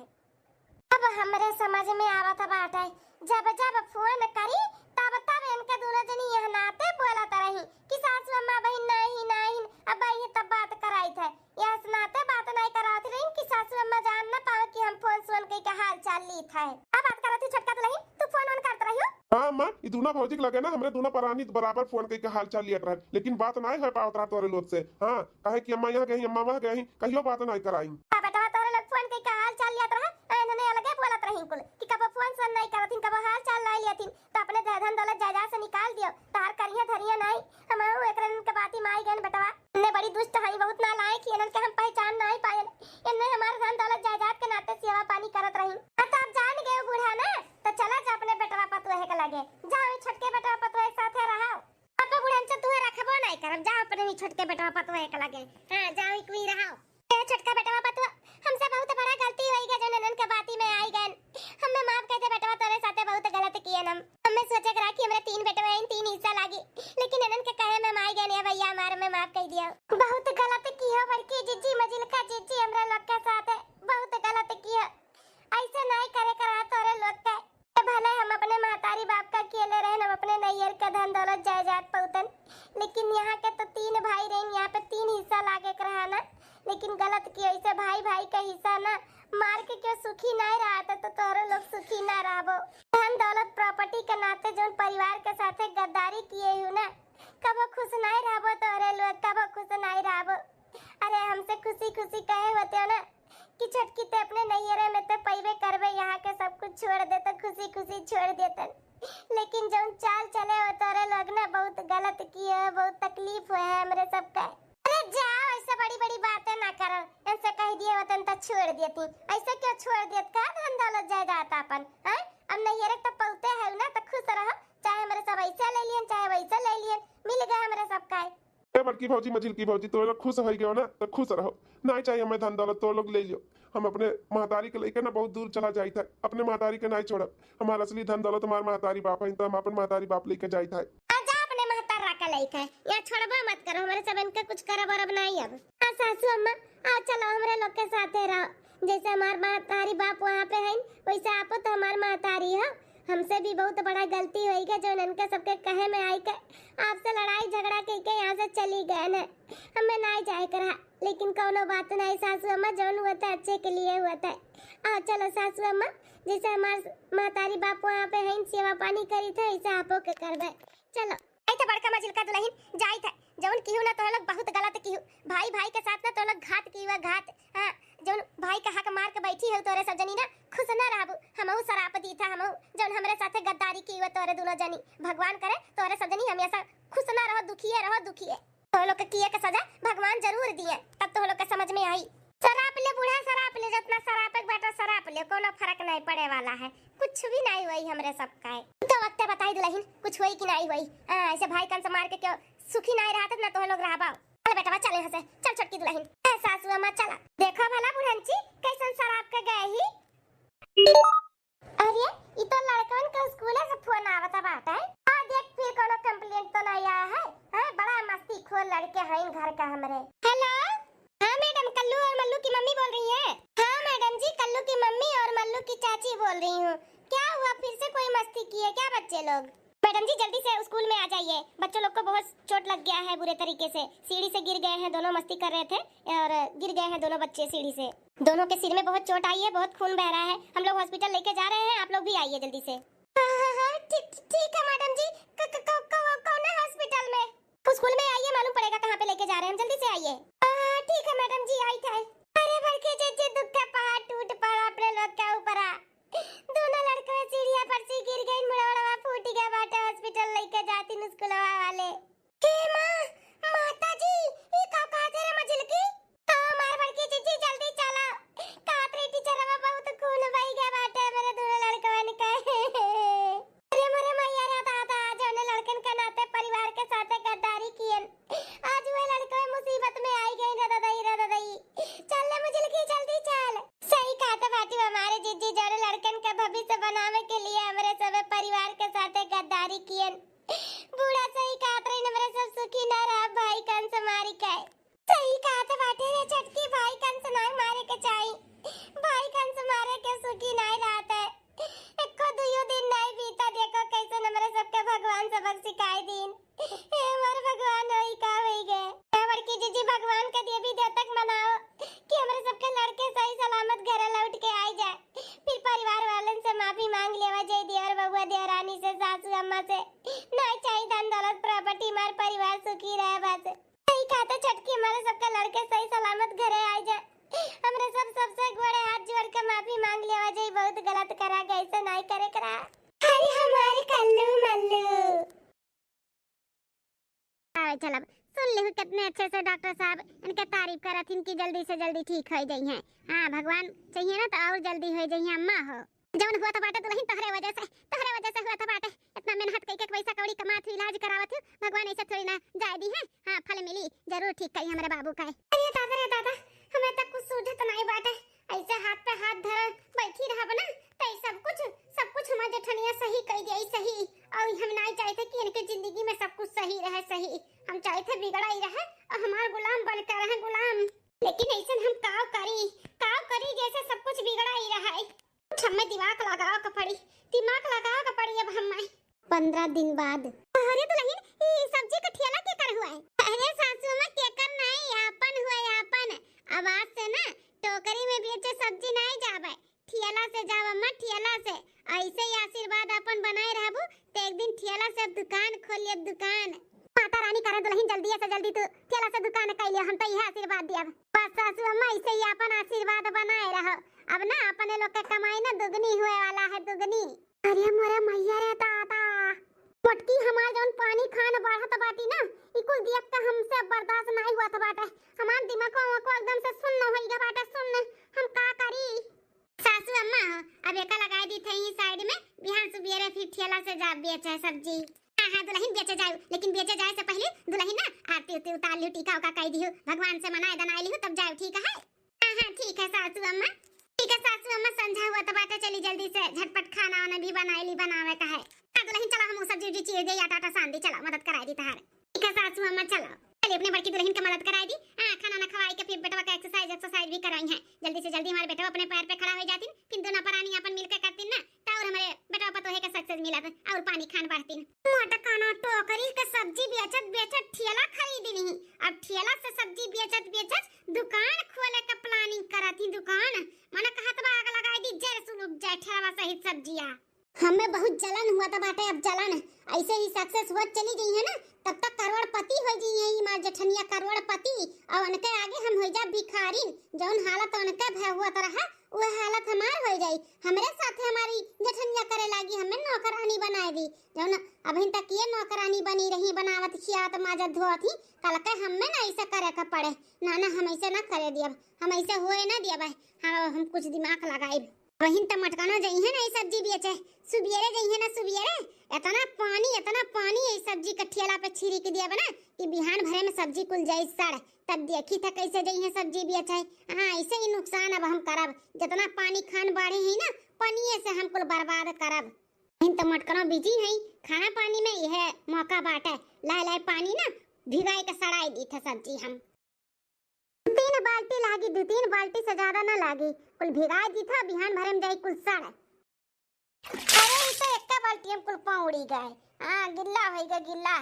[SPEAKER 2] अब हमरे समझ में आवत बात है, जब जब फोन करी तब तब इनके दोनों जनी यह नाते बोलत रही कि सासू अम्मा बहन नहीं अब ये तब बात कराई थे, यह नाते बात नहीं करात रही कि सासू अम्मा जान ना पावे कि हम फोन के हाल चाल ली थे। अब बात करत छटका तो नहीं तू फोन करत रही हो।
[SPEAKER 3] हां मां ई दूना भौजी के लगे ना हमरे दूना परानी बराबर फोन कई के हाल चाल लियत रहे, लेकिन बात नहीं है पावत रहा तोरे लोग से। हां कहे कि अम्मा यहां गई अम्मा वहां गई, कहियो बात नहीं कराई।
[SPEAKER 2] बेटा तोरे लोग फोन कई के हाल चाल लियत रहा इन्होंने अलगे बोलत रही कुल कि कब फोन सन नहीं करथिन, कब हाल चाल नहीं लियथिन, तो अपने धन दौलत जायदाद से निकाल दियो, तार करिया धरिया नहीं। हमहु एकरन के बाती माई गन बेटवा ने बड़ी दुष्ट हई, बहुत ना लायक ही, इनन के हम पहचान नहीं पाए, इनने हमार धन दौलत जायदाद के नाते सेवा पानी करत रही। अब जान गए बूढ़ा ना तो चला जा अपने बेटवा पतोहे के लगे, जाओ छटके बेटवा पतोहे साथे रहो। अब बूढ़न से तू रखबो नहीं करम, जा अपने ही छटके बेटवा पतोहे के लगे। हां जाओ कोई रहो। ए छटका बेटवा पतो हमसे बहुत बड़ा गलती होई गए, जो ननन के बाती में आई गन, हमें माफ कर दे बेटवा, तोरे साथे बहुत गलत किए हम। हमें सोचे करा कि हमरे 3 बेटवा हैं, 3 हिस्सा लागी, लेकिन ननन के कहे में माई गन है भैया हमारे में माफ कर दिया। बहुत गलत किया बड़की जीजी मजिलका जीजी, हमरा लोग के साथ बहुत गलत किया, ऐसे नहीं करे करा तोरे लोग के। भले हम अपने महतारी बाप का अकेले रहन, हम अपने नैयर का धन दौलत जायदाद पौतन, लेकिन यहाँ के तो 3 भाई रहन, यहाँ पे 3 हिस्सा लागे के रहा ना, लेकिन गलत किया। ऐसे भाई भाई का हिस्सा ना मार के क्यों सुखी नहीं रहा था, तो तोरे लोग सुखी ना रहबो। धन दौलत प्रॉपर्टी के नाते जो परिवार के साथे गद्दारी किए हूँ ना, कबो खुश नहीं रहबो तोरे लोग, कबो खुश नहीं रहबो। अरे हमसे खुशी खुशी कहे होते हो ना कि छटकी ते अपने नैयरे में तो पैबे करबे, यहाँ के सब कुछ छोड़ दे तो खुशी खुशी छोड़ देते, लेकिन जो चाल चले हो तोरे लोग ना बहुत गलत किए, बहुत तकलीफ हुआ है हमरे सबका। अरे जाओ ऐसे बड़ी बड़ी बातें ना करो, ऐसे कह दिए वतन तो छोड़ देती, ऐसे क्यों छोड़ देत का धन दौलत जायदाद अपन। हैं अब नैयरे तो पलते है ना, तो खुश रहो, चाहे हमरे सब ऐसे ले लियन चाहे वैसे ले लियन, मिल गए हमरे सबका।
[SPEAKER 3] ए बड़की भौजी मझिल की भौजी तो लोग खुश हो गए ना, तो खुश रहो, नहीं चाहिए हमें धन दौलत तो लोग ले लियो। हम अपने महतारी के लेके ना बहुत दूर चला जाई था, अपने महतारी के नहीं छोड़ब, हमारा असली धन दौलत हमारे महतारी बाप है, तो हम अपन महतारी बाप लेके जाई था।
[SPEAKER 2] आजा अपने महतारा का लेके या छोड़बा मत करो, हमारे सब इनके कुछ करब और नहीं। अब हां सासू अम्मा आओ चलो हमरे लोग के साथे रहो, जैसे हमार महतारी बाप वहां पे है वैसे आप तो हमार महतारी हो। हमसे भी बहुत बड़ा गलती हुई है, जो इनके सबके कहे में आई के आपसे लड़ाई झगड़ा करके यहाँ से चली गए न, हमें नहीं जाए करा, लेकिन कोनो बात नहीं सासू अम्मा, जो हुआ था अच्छे के लिए हुआ था। आओ चलो सासू अम्मा, जैसे हमार महतारी बाप वहाँ पे है सेवा पानी करी थे वैसे आपो के करबे। चलो ऐसे बड़का मजिलका दुल्हन जाई था, जौन किहू ना तो लोग बहुत गलत किहू, भाई भाई के साथ ना तो लोग घात किहू घात। हां जौन भाई का हक मार के बैठी है तोरे सब जनी ना खुश ना रहबू, हमहु शराप दी था, हमहु जौन हमरे साथे गद्दारी की हुआ तोरे दोनों जनी, भगवान करे तोरे सब जनी हमेशा खुश ना रहो, दुखिए तो लोग के किए के सजा भगवान जरूर दिए, तब तो लोग के समझ में आई। शराब ले बूढ़ा शराब ले, जितना शराब एक बेटा शराब ले, कोनो फर्क नहीं पड़े वाला है, कुछ भी नहीं हुई हमरे सबका है। तो वक्त बताई दुल्हन कुछ हुई कि नहीं हुई। ऐसे भाई कान से मार के क्यों सुखी नहीं रहा था ना, तो लोग रहबा। चल बेटा चल यहाँ से, चल छोटकी दुल्हन। सासू अम्मा चला, देखो भला बुढ़नची कैसन शराब के गए ही। अरे ये तो लड़कन के स्कूल से फोन आवता बात है, आ देख फिर कोनो कंप्लेंट तो नहीं आया है। हां बड़ा मस्ती खोर लड़के हैं घर का हमरे। हेलो हां मैडम, कल्लू और मल्लू की मम्मी बोल रही है। हां मैडम जी, कल्लू की मम्मी और मल्लू की चाची बोल रही हूँ। क्या हुआ, फिर से कोई मस्ती की है क्या बच्चे लोग? मैडम जी जल्दी से स्कूल में आ जाइए, बच्चों लोग को बहुत चोट लग गया है बुरे तरीके से, सीढ़ी से गिर गए हैं, दोनों मस्ती कर रहे थे और गिर गए हैं दोनों बच्चे सीढ़ी से, दोनों के सिर में बहुत चोट आई है, बहुत खून बह रहा है, हम लोग हॉस्पिटल लेके जा रहे हैं, आप लोग भी आइए जल्दी से। ठीक है मैडम जी, कौन है हॉस्पिटल में? स्कूल में आइए, मालूम पड़ेगा कहाँ जा रहे हैं, जल्दी से आइए। ठीक है मैडम जी, आई थे। अरे बड़के जीजी दुख का पहाड़ टूट पड़ा अपने लोग के ऊपर। दोनों लड़के सीढ़ियां पर से गिर गए, मुड़वा फूट गया बाटे, हॉस्पिटल लेके जाती स्कूलवा वाले। हे मां, माता जी ई का कहा दे रे मजल की? मार बड़के जीजी जल्दी चलो, कातरे टीचरवा बहुत खून बह गया बाटे मेरे दोनों लड़कवन के। अरे मोरे मैया रे दादा, जोने लड़कन के नाते परिवार के साथ गद्दारी कियन, आज वो लड़के मुसीबत में आई गई रे दादाई। चल ले मुझे की जल्दी चल। सही कहा था बाटी, हमारे जीजी जोने लड़कन का भविष्य बनावे के लिए हमारे सब परिवार के साथ गद्दारी कियन। बूढ़ा सही कहा था, हमारे सब सुखी ना रहा भाई कंस मारी के। सही कहा था बाटी रे चटकी, भाई कंस ना मारे के चाहिए, भाई कंस मारे के सुखी नहीं रहता है। एको दुयो दिन नहीं बीता, देखो कैसे हमारे सबके भगवान सबक सिखाई दिन। हे हमारे भगवान होई का होई गए। बड़की जीजी भगवान के दिए भी देवतक मनाओ कि हमारे सबके लड़के सही सलामत घर लौट के आई जाए, फिर परिवार वालों से माफी मांग लेवा जाए, देवर बबुआ देवरानी से, सासू अम्मा से। नहीं चाहिए धन दौलत प्रॉपर्टी, हमारे परिवार सुखी रहे बस। सही कहते छटकी, हमारे सबके लड़के सही सलामत घरे आई जाए, हमरे सबसे बड़े हाथ जोड़ के माफी मांग लेवा जाए, बहुत गलत करा गए, ऐसे नहीं करे करा। अरे हमारे कल्लू मल्लू। चल अब सुन ले कितने अच्छे से डॉक्टर साहब इनके तारीफ करत थीन कि जल्दी से जल्दी ठीक हो जाई हैं। हां भगवान चाहिए ना तो और जल्दी हो जाई हैं। अम्मा हो जवन हुआ था बाटे दुल्हन तोहरे वजह से हुआ था बाटे, इतना मेहनत करके पैसा कौड़ी कमात हुई, इलाज करावत हुई, भगवान ऐसे थोड़ी ना जाय दी है। हां फल मिली जरूर, ठीक कही हमारे बाबू का। अरे दादा हमें तक कुछ सूझत नहीं बाटे, ऐसे हाथ पे हाथ धर बैठी रहब ना तो सब कुछ हमारे जेठनिया सही कह दिया सही, और हम नहीं चाहते कि इनके जिंदगी में सब कुछ सही रहे सही, हम चाहते बिगड़ा ही रहे और हमारे गुलाम बनकर रहे गुलाम। लेकिन ऐसे हम काव करी जैसे सब कुछ बिगड़ा ही रहा है। कुछ हमें दिमाग लगाओ का पड़ी अब हम 15 दिन बाद। अरे दुल्हन ये सब्जी का ठेला के कर हुआ है? अरे सासू मां के कर नहीं, आपन हुआ आपन। आवाज से ना टोकरी में बेचे सब्जी नहीं जावे, ठेला से जाव अम्मा, ठेला से। ऐसे ही आशीर्वाद अपन बनाए रहबू तो एक दिन ठेला से दुकान खोलिए, दुकान। माता रानी करे दुल्हन जल्दी से जल्दी तू ठेला से दुकान कर लियो, हम तो यह आशीर्वाद दिया। बस सासू अम्मा ऐसे ही अपन आशीर्वाद बनाए रहो, अब ना अपने लोग का कमाई ना दुगनी हुए वाला है, दुगनी। अरे मोरे मैया रे दादा, मटकी हमार जौन पानी खान बढ़त बाटी ना, इकुल देख के हमसे बर्दाश्त नहीं हुआ था बाटे, हमार दिमाग को एकदम से सुन्न हो गया बाटे, सुन्न। हम का करी सासू अम्मा? अब एका लगा दी थे ही साइड में, बिहान सुबेरे फिर ठेला से जा बेचे सब्जी। हां दुल्हन बेचे जाए, लेकिन बेचे जाए से पहले दुल्हन ना आरती उतार लियो, टीका का कह दियो, भगवान से मनाए दनाई लियो, तब जाओ, ठीक है? हां ठीक है सासू अम्मा, ठीक है सासू अम्मा, समझा हुआ तो बाटे, चली जल्दी से झटपट खाना वाना भी बनाई ली, बनावे का है। हां दुल्हन चलो हम सब्जी उब्जी चीर दे, आटा सान दी, चलो मदद कराई दी तहार। ठीक है सासू अम्मा चलो, चलिए अपने बड़की दुल्हन की मदद कराई दी। हां खाना ना खवाई के फिर बेटवा का एक्सरसाइज भी कराई है, जल्दी से जल्दी हमारे बेटवा अपने पैर पे खड़ा हो जातिन, फिर दोनों परानी अपन मिलकर करतिन ना, तो और हमारे बेटवा पतोहे का सक्सेस मिलत और पानी खान बढ़तिन। मोटा खाना टोकरी के सब्जी बेचत ठेला खरीदी नहीं, अब ठेला से सब्जी बेचत दुकान खोले का प्लानिंग करती, दुकान माने कहत बा आग लगाई दी, जर सुन जाए ठेला सहित सब्जियां। हमें बहुत जलन हुआ था बाटे, अब जलन ऐसे ही सक्सेस होत चली गई है ना, तब तक करोड़पति हो गई है मां जेठनिया, करोड़पति, और उनके आगे हम हो जा भिखारी। जौन हालत उनके भय हुआ रहा वो हालत हमार हो जाई, हमरे साथे हमारी जेठनिया करे लागी, हमें नौकरानी बनाए दी, जौन अभी तक ये नौकरानी बनी रही, बनावत खियात माजत धोत ही, कल के हमें ना ऐसा करे का पड़े ना, हम ऐसे ना करे दियब, हम ऐसे होए ना दियब, हम कुछ दिमाग लगाए। वहीं त मटकानो जई है ना ये सब्जी बेचे, सुबेरे जई है ना सुबेरे, इतना पानी ये सब्जी का ठेला पे छिड़क दिया बना कि बिहान भरे में सब्जी कुल जाई सड़, तब देखी था कैसे जई है सब्जी बेचे। हां ऐसे ही नुकसान अब हम करब, जितना पानी खान बाढ़े है ना, पानी से हम कुल बर्बाद करब। इन तो मटकानो बिजी है, खाना पानी में यह मौका बाटे, लाए पानी ना भिगाई के सड़ाई दी था सब्जी। हम 3 बाल्टी लागी, 2-3 बाल्टी से ज्यादा ना लागी, कुल भिगाई दी था, बिहान भरे में जाई कुल सड़। अरे इसे एक बाल्टी हम कुल पौड़ी गए, हां गिल्ला हो गया गिल्ला,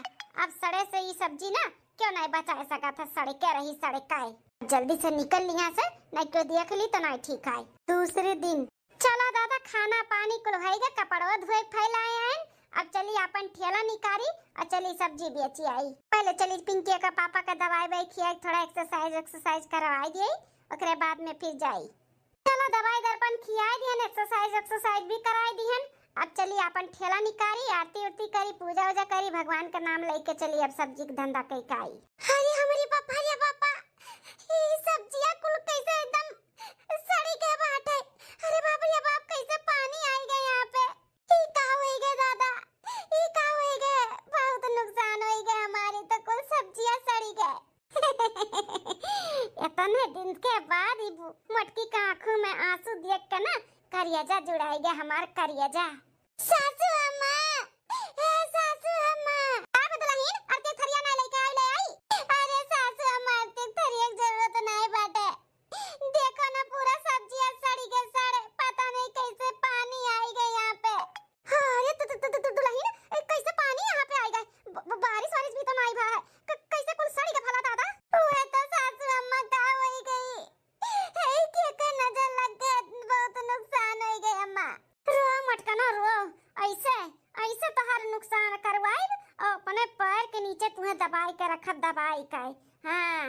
[SPEAKER 2] अब सड़े से ये सब्जी ना क्यों नहीं बचा सका था, सड़े के रही सड़े काए, जल्दी से निकल ली यहाँ से, नहीं क्यों देख ली तो नहीं ठीक है। दूसरे दिन चला दादा खाना पानी कुल हो गया, कपड़वा धोए फैलाए हैं, अब चली अपन ठेला निकारी और चली सब्जी बेची आई। पहले चली पिंकी का पापा का दवाई वाई खिया, थोड़ा एक्सरसाइज करवाई दी, ओकरे बाद में फिर जाई। चलो दवाई दर्पण खियाई दिहन, एक्सरसाइज भी कराई दिहन। अब चली अपन ठेला निकारी, आरती उरती करी, पूजा उजा करी, भगवान का नाम लेके चली अब सब्जी का धंधा कई काई। अरे हमारी पापा, अरे पापा ये सब्जियां कुल कैसे एकदम सड़ी के बाटे। अरे बाप रे बाप, कैसे पानी आई गए यहाँ पे। ई का होई गए दादा, ई का होई गए, बहुत नुकसान होई गए हमारे, तो कुल सब्जियां सड़ी गए। इतने दिन के बाद ही मटकी का आंखों में आंसू देख के ना करियजा जुड़ाई गया हमार करियजा। सासू अम्मा, ए सासू अम्मा, का बदलहीन अरते थरिया ना लेके आई ले आई। अरे सासू अम्मा, अरते थरिया की जरूरत नहीं बाटे, देखो ना पूरा सब्जियां सड़ी गए, सड़े, पता नहीं कैसे पानी आई गए यहाँ पे। हां ये तो दुल्हन कैसे पानी यहाँ पे आई गए, बारिश वारिश भी तो नहीं भा है, कैसे कुल सड़ी गए भला दादा। ओए तो सासू अम्मा का होई गई, हे के नजर लग गए, बहुत नुकसान हो गए अम्मा। रो मटका ना रो, ऐसे ऐसे तो हर नुकसान करवाई और अपने पैर के नीचे तुम्हें दबाई के रखा, दबाई का। हां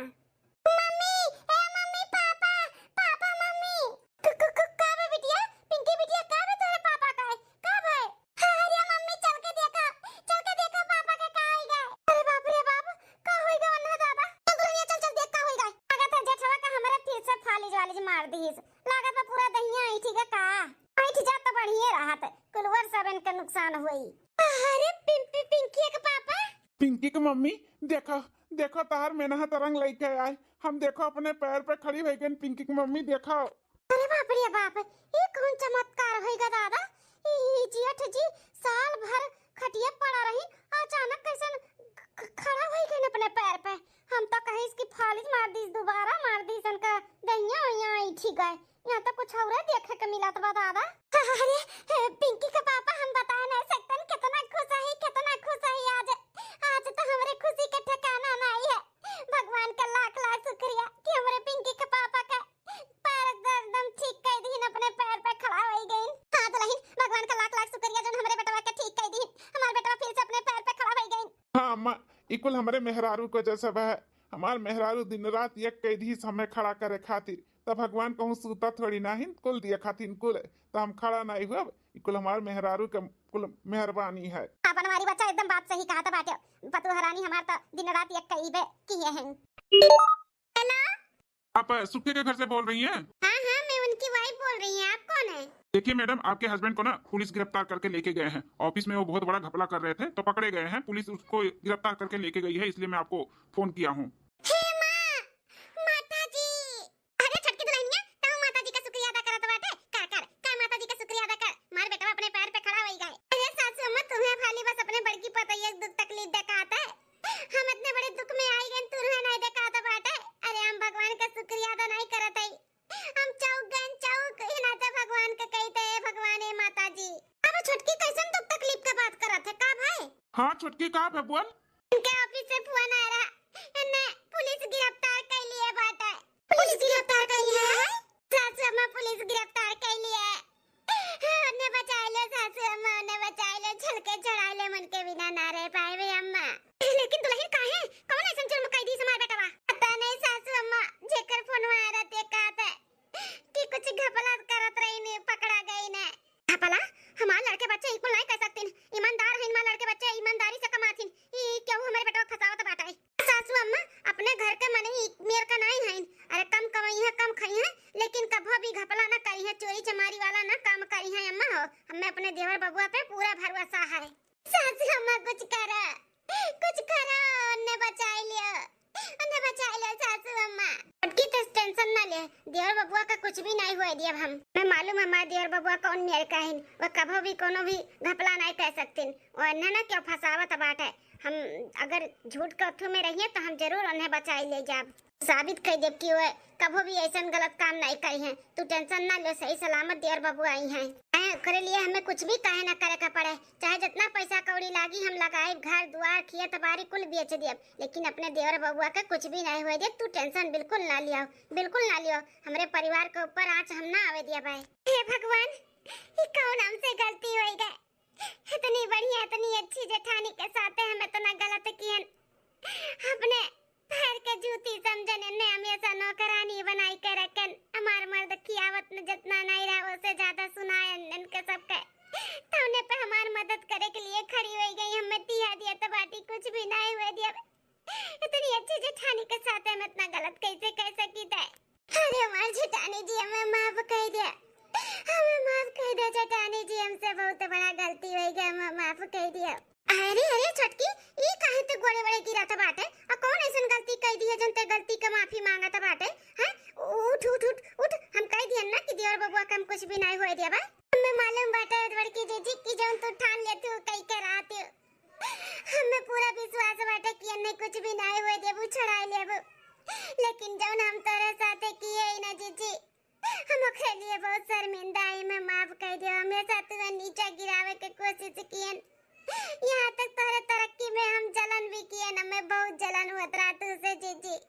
[SPEAKER 2] मम्मी, ए मम्मी, पापा, पापा मम्मी, का बे बिटिया, पिंकी बिटिया, का बे तेरे पापा का है, का भाई। अरे मम्मी चल के देखो पापा का का आई गए। अरे बाप रे बाप, का होई गए अन्ना दादा, चल दुनिया चल देख का होई गए। लागत है जेठवा का हमारा फिर से फाली वाली मार दी, लागत है पूरा दहिया ऐठी का ऐठ जा तो बढ़िया रहत, कुलवर सब इनका नुकसान हुई। अरे पिंकी के पापा,
[SPEAKER 3] पिंकी की मम्मी, देखो देखो तार मेनहा तरंग लेके आए हम, देखो अपने पैर पे खड़ी हो गई पिंकी की मम्मी, देखो।
[SPEAKER 2] अरे बाप रे बाप, ये कौन चमत्कार होएगा दादा। ये जेठ जी साल भर खटिया पड़ा रही, अचानक कैसे खड़ा हो गए अपने पैर पे। हम तो कहीं इसकी फालिज मार दी, दोबारा मार दी, इनका दहिया यहाँ ऐठी गए। यहाँ तो कुछ और देखे के मिला तो दादा। अरे पिंकी के पापा, हम बता नहीं सकते कितना खुश है, कितना खुश है आज। आज तो हमारे खुशी का ठिकाना नहीं है। भगवान का लाख लाख शुक्रिया कि हमारे पिंकी के पापा का पैर एकदम ठीक कर दी, अपने पैर पे खड़ा हो गई। हाँ दुल्हन, भगवान का लाख लाख शुक्रिया जो हमारे बेटवा का ठीक कर दी, हमारे बेटवा फिर से अपने पैर पे खड़ा हो गई।
[SPEAKER 3] हाँ अम्मा, इकुल हमारे मेहरारू को जैसा है, हमार मेहरारू दिन रात एक कैदी समय खड़ा करे खातिर, तब भगवान कहूँ सूता थोड़ी नहीं कुल दिया खातिर कुल, तो हम खड़ा नहीं हुआ, कुल हमार मेहरारू के कुल मेहरबानी है।
[SPEAKER 2] अपन हमारी बच्चा एकदम बात सही कहा था बाटे, पतु हरानी हमार तो दिन रात एक कईबे किए हैं। हेलो,
[SPEAKER 3] आप सुखे के घर से बोल रही हैं?
[SPEAKER 2] हाँ हाँ, मैं उनकी वाइफ बोल रही हूँ, आप कौन है?
[SPEAKER 3] देखिए मैडम, आपके हस्बैंड को ना पुलिस गिरफ्तार करके लेके गए हैं, ऑफिस में वो बहुत बड़ा घपला कर रहे थे तो पकड़े गए हैं, पुलिस उसको गिरफ्तार करके लेके गई है, इसलिए मैं आपको फोन किया हूँ। हाँ छोटकी कहाँ है बोल?
[SPEAKER 2] इनके ऑफिस से फोन आ रहा, इन्हें पुलिस गिरफ्तार कर लिए बाटे। पुलिस गिरफ्तार कर लिया है? सासू अम्मा पुलिस गिरफ्तार कर लिया है। उन्हें बचा लो सासू अम्मा, उन्हें बचा लो, झलके चढ़ा ले, मन के बिना ना रह पाए वे अम्मा। लेकिन दुल्हन कहाँ है? कौन ऐसा जुर्म कर दी हमारे बेटवा? पता नहीं सासू अम्मा, जेकर फोन आ रहा थे कहते कि कुछ घपला करत रही ने, पकड़ा गई ने। घपला? हमारे लड़के बच्चे इकुल नहीं कर सकते, ईमानदार है हमारे लड़के बच्चे, ईमानदारी से कमाथिन, ये क्यों हमारे बेटा फसावत बाटा है। सासू अम्मा अपने घर के मन ही मेर का नहीं है, अरे कम कमाई है, कम खाई है, लेकिन कभी भी घपला ना करी है, चोरी चमारी वाला ना काम करी है अम्मा। हो हमें अपने देवर बबुआ पे पूरा भरोसा है। सासू अम्मा कुछ करो, कुछ करो, उन्हें बचा लियो, उन्हें बचा लियो सासू अम्मा। उनकी तो टेंशन ना ले, देवर बबुआ का कुछ भी नहीं हुआ दिया हम। मैं मालूम है हमारे देवर बबुआ कौन मेरे का है, वो कभी भी कोनो भी घपला नहीं कर सकते, और इन्हें ना क्यों फसावत बात है। हम अगर झूठ कथू में रहिए तो हम जरूर उन्हें बचाई ले जाब, साबित कर देब कि वो कभी भी ऐसा गलत काम नहीं करी है। तू टेंशन ना ले, सही सलामत देवर बबुआ आई हैं। करे लिए हमें कुछ भी कहे ना करे का पड़े, चाहे जितना पैसा कौड़ी लागी हम लगाए, घर दुआर खेत बाड़ी कुल बेच दिए, लेकिन अपने देवर बबुआ का कुछ भी नहीं हुए दे। तू टेंशन बिल्कुल ना लियो, बिल्कुल ना लियो, हमारे परिवार के ऊपर आँच हम ना आवे दिया भाई। हे भगवान, ये कौन हमसे गलती हो गई,
[SPEAKER 1] इतनी बढ़िया इतनी अच्छी जेठानी के साथ है, हमें तो ना गलत कियन अपने पैर के जूती समझने ने हमेशा नौकरानी बनाई के रखन। हमार मर्द की आवत में जितना नहीं रहा उससे ज्यादा सुनाए इनके सबके तौने पे हमार मदद करे के लिए खड़ी हो गई। हमें दिया दिया तो बाटी कुछ भी नहीं हुए दिया। इतनी अच्छी जेठानी के साथ है, मैं इतना गलत कैसे कह सकी थे। अरे हमार जेठानी जी हमें माफ कर दिया, हमें माफ कर दिया जेठानी जी, हमसे बहुत बड़ा गलती हो गई, हमें माफ कर दिया। अरे अरे छोटकी ई काहे ते गोड़े बड़े गिरा था बाटे? आ कौन ऐसन गलती कर दी है जनते गलती के माफी मांगा था बाटे? हैं उठ उठ उठ उठ, हम कह दियन ना कि दियोर बबुआ कम कुछ भी नहीं होए दिया बा। हमें मालूम बाटे बड़की जीजी की जौन तू ठान ले तू कई के रात हमें पूरा विश्वास बाटे कि अन्ने कुछ भी नहीं होए देबू छड़ा लेबू, लेकिन जौन हम तोरे साथे किए ही ना जीजी हम ओकरे लिए बहुत शर्मिंदा है। मैं माफ कर दियो, हमेशा तू नीचे गिरावे के कोशिश कियन, यहाँ तक तोरे तरक्की में हम जलन भी किए ना। मैं बहुत जलन हुआ रहा तुझसे जीजी,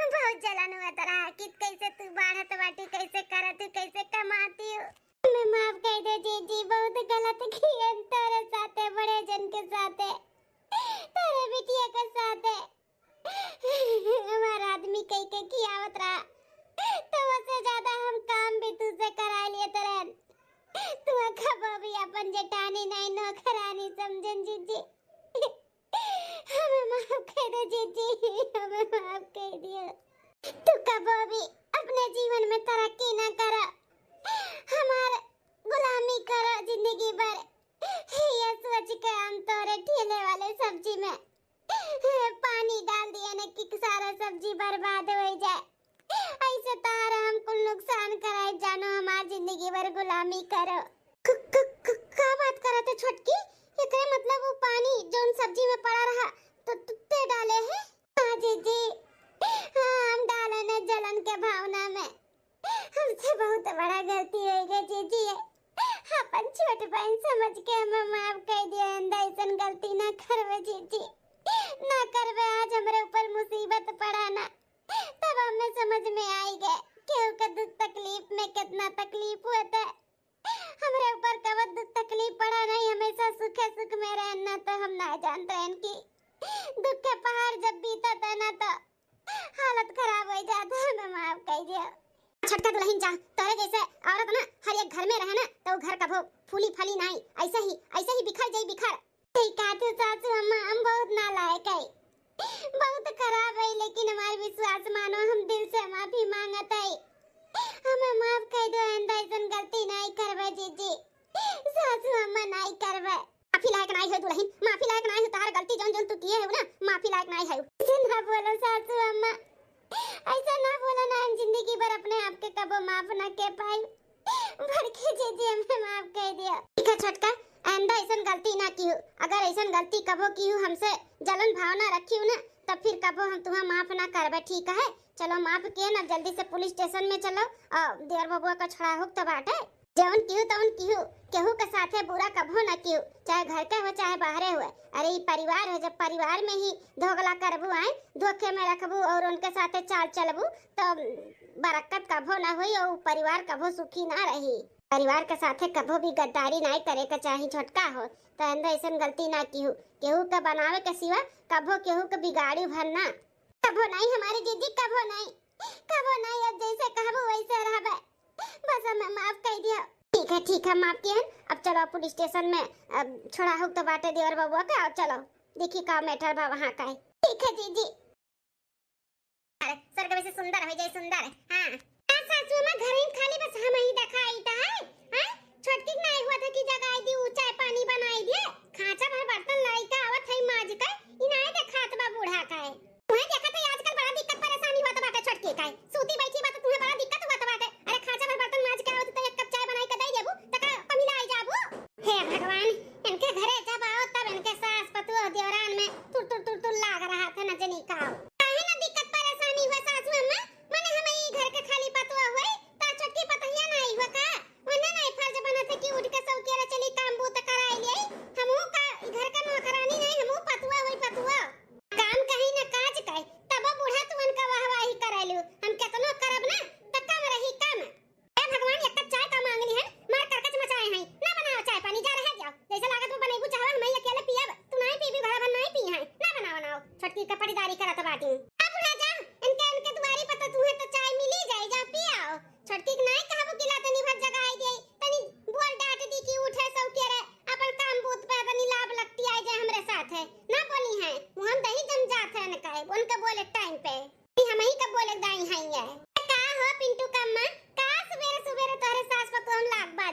[SPEAKER 1] बहुत जलन हुआ रहा कि कैसे तू बढ़त बाटी, कैसे करत तू, कैसे कमाती हो। मैं माफ कर दे जीजी, बहुत गलत किए तोरे साथे, बड़े जन के साथे, तेरे बिटिया के साथे। हमारा आदमी कई के कियावत रहा तो उससे ज्यादा हम काम भी तुझसे करा लिए तरन। तू कबो भी अपन जेठानी नहीं नौकरानी समझन जीजी। हमें माफ कर दे जीजी, हमें माफ कर दियो। तू कबो भी अपने जीवन में तरक्की ना करा, हमार गुलामी करा जिंदगी भर। ये सोच के हम तोरे ठेले वाले सब्जी में पानी डाल दिए न कि सारा सब्जी बर्बाद हो जाए। ऐसे तारा हम कुल नुकसान कराए जानो, हमार जिंदगी भर गुलामी करो। का बात करते छोटकी? एकरे मतलब वो पानी जोन सब्जी में पड़ा रहा तो तुत्ते डाले हैं? हाँ जीजी, हाँ हम डाले न जलन के भावना में, हमसे बहुत बड़ा गलती हो गई जीजी। अपन छोट बहन समझ के हमें माफ कर दिया, ऐसन गलती ना करवे जीजी, ना करवे। आज हमारे ऊपर मुसीबत पड़ा ना तब हमें समझ में आई गए केहू के दुख तकलीफ में कितना तकलीफ होता है। हमारे ऊपर कब दुख तकलीफ पड़ा नहीं, हमेशा सुख सुख में रहना तो हम ना जानते हैं कि दुख के पहाड़ जब बीता था ना तो हालत खराब हो जाता है। मैं माफ कर दिया। छटका दुल्हन जा, तोरे जैसे औरत ना हर एक घर में रहे ना तो घर कभो फूली फली नहीं, ऐसे ही बिखर जाई बिखर। ठीक है तू सासू अम्मा, हम बहुत नालायक है, बहुत खराब है, लेकिन हमारे विश्वास मानो, हम दिल से माफी मांगत है। हमें माफ कर दो, ऐसन गलती नहीं करवे जीजी, सासू अम्मा नहीं करवे। माफी लायक नहीं है दुल्हन, माफी लायक नहीं है, तार गलती जोन जोन तू किए है ना माफी लायक नहीं है। ना बोलो सासू अम्मा, ऐसा ना बोलो ना, हम जिंदगी भर अपने आप के कबो माफ ना के पाई। बड़के जीजी हमें माफ कर दिया। ठीक है छोटका, आइंदा ऐसन गलती ना की हो। अगर ऐसन गलती कबो की हो, हमसे जलन भावना रखी हो ना, तब फिर कबो हम तुम्हें माफ ना करबे, ठीक है? चलो माफ किए ना, जल्दी से पुलिस स्टेशन में चलो और देवर बबुआ का छड़ा हुक तो बाटे। जवन कियो तवन कियो, केहू के साथे बुरा कबो ना कियो, चाहे घर के हो चाहे बाहरे हो। अरे ये परिवार है, जब परिवार में ही धोखला करबू, आए धोखे में रखबू और उनके साथे चाल चलबू तो बरकत कबो ना हुई और परिवार कबो सुखी ना रही। परिवार के साथे कबो भी गद्दारी नहीं करे के चाहिए छोटका हो, तो अंदर ऐसा गलती ना की हो। केहू के बनावे के सिवा कबो केहू के बिगाड़ी भरना कबो नहीं हमारी जीजी, कबो नहीं, कबो नहीं। अब जैसे कहबो वैसे रहबे, बस हमें माफ कर दिया। ठीक है माफ किए। अब चलो पुलिस स्टेशन में छोड़ा हो तो बाटे देवर बबुआ का, और चलो देखी का मैटर बा वहां का है। ठीक है जीजी। अरे स्वर्ग में से सुंदर हो जाए सुंदर। हां सासू मां घर में खाली बस हम ही दिखाई था है। हां छोटकी नहीं हुआ था कि जगह आई दी ऊंचा पानी बनाई दिए, खांचा भर बर्तन लइका आवत है माज का, इनाए देखात बा बूढ़ा का है। तुम्हें देखा तो आजकल बड़ा दिक्कत परेशानी होत बाटे छोटकी का, सूती बैठी बा तो तुम्हें बड़ा दिक्कत होत बाटे। अरे खांचा भर बर्तन माज के आवत तो एक कप चाय बनाई के दे देबू त का पमिला आई जाबू। हे भगवान, इनके घरे जब आओ तब इनके सास पतु देवरान में तुर लाग रहा था न जनी का। काहे ना दिक्कत परेशानी हुआ सासू अम्मा, माने हमें ई घर के खाली पतुआ होई ता छोटकी पतहिया नहीं हुआ का, वने नहीं फर्ज बनत है कि उठ के सौकेरा चली काम बूत कराई ले। हमहू का घर का नौकरानी नहीं, हमहू पतुआ होई पतुआ, काम कहीं ना काज कई तब बूढ़ा तुमन का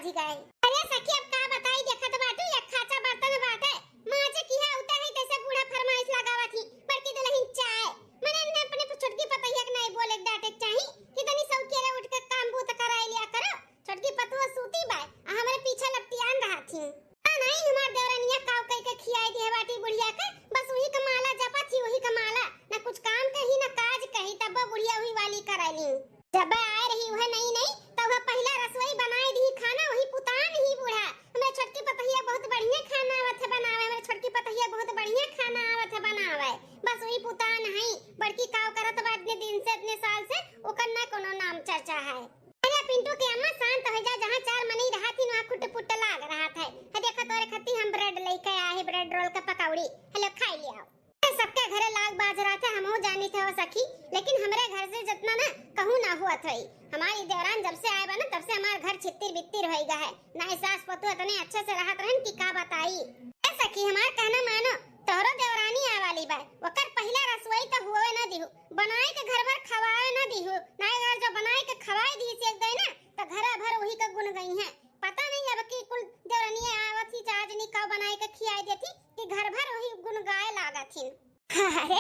[SPEAKER 1] बाजी गए। अरे सखी अब का बताई, देखत बाटू एक खाचा बर्तन बाटे माजे किया उतर है तैसे बूढ़ा फरमाइश लगावा थी बड़की दुल्हन चाय मने ने अपने छोटकी पतैया के नहीं बोले डाटे चाही कितनी सब केरे उठ के काम बूत कराई लिया करो। छोटकी पतुआ सूती बाय हमारे पीछे लपटियान रहा थी नहीं हमार देवरनिया काव कई के खियाई दे बाटी बुढ़िया के बस वही कमाला जपा थी वही कमाला ना कुछ काम कही ना काज कही तब बुढ़िया वही वाली कराली। जब आए रही वह नहीं तब वह पहला रसोई बनाए दी खाना वही पुतान ही बूढ़ा हमें छोटकी पतैया बहुत बढ़िया खाना आवत है बनावे हमें छोटकी पतैया बहुत बढ़िया खाना आवत है बनावे बस वही पुतान है बड़की काव करत बा इतने दिन से इतने साल से ओकर ना कोनो नाम चर्चा है। अरे पिंटू के अम्मा शांत हो जा जहां चार मनी रहा थी वहां खुट पुट लाग रहा था। देखा तोरे खती हम ब्रेड लेके आए हैं ब्रेड रोल का पकौड़ी हेलो खाई ले आओ। सबके घरे लाग बाज रहा था हमहू जानी थे वो सखी लेकिन हमरे घर से जितना ना कहूं ना हुआ था हमारी देवरान जब से आए बा ना तब से हमार घर छित्तिर बित्तिर होई गया है ना सास पतु इतने अच्छे से रहत रहन कि का बताई। ए सखी हमार कहना मानो तोरो देवरानी आए वाली बा ओकर पहला रसोई तो हुए ना दिहु बनाए के घर भर खवाए ना दिहु ना अगर जो बनाए के खवाए दी से एक दे ना तो घर भर वही का गुण गई है पता नहीं अब कि कुल देवरानी आवत थी चाजनी का बनाए के खियाई देती कि घर भर वही गुण गाए लागत थी। अरे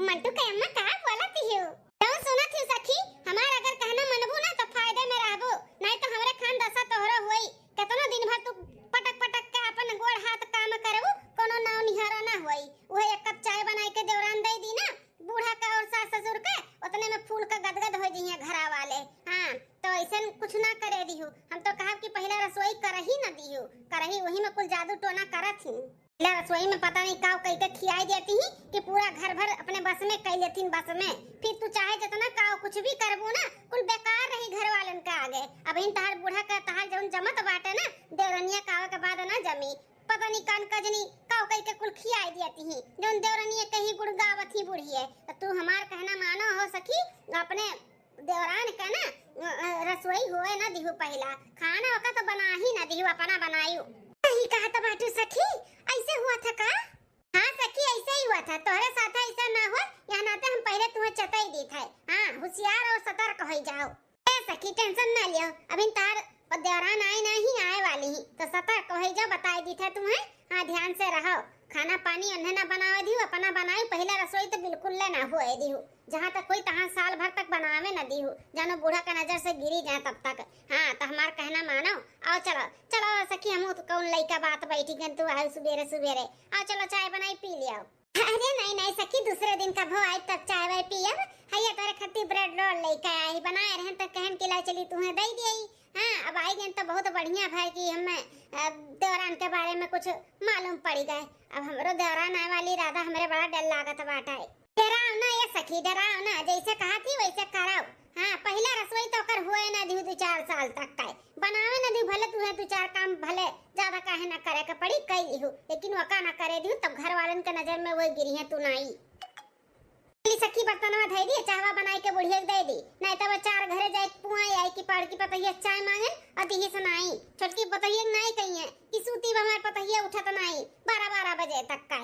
[SPEAKER 1] मंटू के अम्मा का बोलती हो तो सुना थी सखी हमार अगर कहना मनबू ना तो फायदे में रहबू नहीं तो हमरे खान दशा तोहरा होई कितना दिन भर तू पटक पटक के अपन गोड़ हाथ काम करबू कोनो नाव निहारा ना होई ओहे एक कप चाय बनाई के देवरान दे दी ना बूढ़ा का और सास ससुर के उतने में फूल का गदगद हो जइए घरा वाले। हां तो ऐसा कुछ ना करे दिहु हम तो कहा कि पहला रसोई करही ना दिहु करही वही में कुल जादू टोना करत ही पहला रसोई में पता नहीं काव कई के खियाई देती ही कि पूरा घर भर अपने बस में कई लेथिन बस में फिर तू चाहे जितना काव कुछ भी करबू ना कुल बेकार रही घर वालन के आगे। अब इन तहार बूढ़ा का तहार जौन जमत बाटे ना देवरनिया काव के बाद ना जमी पता नहीं कान कजनी काव कई के कुल खियाई देती ही जौन देवरनिया कहीं गुड़ गावत ही बूढ़ी है तो तू हमार कहना मानो हो सखी अपने देवरान का ना रसोई होए ना दिहु पहला खाना ओका तो बना ही ना दिहु अपना बनायु सही कहा तो बाटू सखी ऐसे हुआ था का। हाँ सखी ऐसे ही हुआ था तोहरे साथ ऐसा ना हो यहाँ नाते हम पहले तुम्हें चताई दी था। हाँ होशियार और सतर्क हो जाओ। ए सखी टेंशन ना लियो अभी तार देवरान आए नहीं आए वाली ही तो सतर्क हो जाओ बताई दी था तुम्हें। हाँ ध्यान से रहो खाना पानी उन्हें ना बनावे दियो अपना बनाई पहला रसोई तो बिल्कुल ना हुए दियो जहाँ तक कोई तहाँ साल भर तक बनावे न दियो जानो बूढ़ा का नजर से गिरी जाए तब तक। हाँ तो हमार कहना मानो आओ चलो चलो सखी हम तो कौन लइका बात बैठी गन तू आओ सुबेरे सुबेरे आओ चलो चाय बनाई पी लियो। अरे नहीं नहीं सखी दूसरे दिन का भो आई तब चाय वाय पियब हैया तोरे खत्ती ब्रेड रोल लेके आई बनाए रहन तो कहन के ला चली तुम्हें दे देई। हाँ अब आई गन तो बहुत बढ़िया भाई कि हमें देवरान के बारे में कुछ मालूम पड़ गए। अब हमरो देवरान आए वाली राधा हमरे बड़ा डर लागत बाटा है। डराओ ना ये सखी डराओ ना जैसे कहा थी वैसे कराओ। हाँ पहला रसोई तो कर हुए ना दिहु 2-4 साल तक का बनावे ना दिहु भले तू 2-4 काम भले ज्यादा काहे ना करे के पड़ी कई दिहु लेकिन वका ना करे दिहु तब घर वालन के नजर में वही गिरी है तू नहीं सखी बर्तनवा धई दी चाहवा बनाई के बुढ़िया दे दी नहीं तब 4 घरे जाए पुआई आई कि पड़ की पतैया चाय मांगे और दिही सुनाई छोटकी पतैया नहीं कहिए कि सूती हमार पतैया उठत नहीं 12 बजे तक का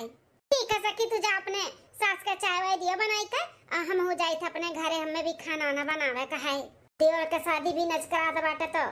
[SPEAKER 1] ठीक है सखी तू जा अपने सास का चाय वाय दिया बनाई का हम हो जाई थे अपने घरे हमें भी खाना ना बनावे का है देवर के शादी भी नजकरा द बाटे तो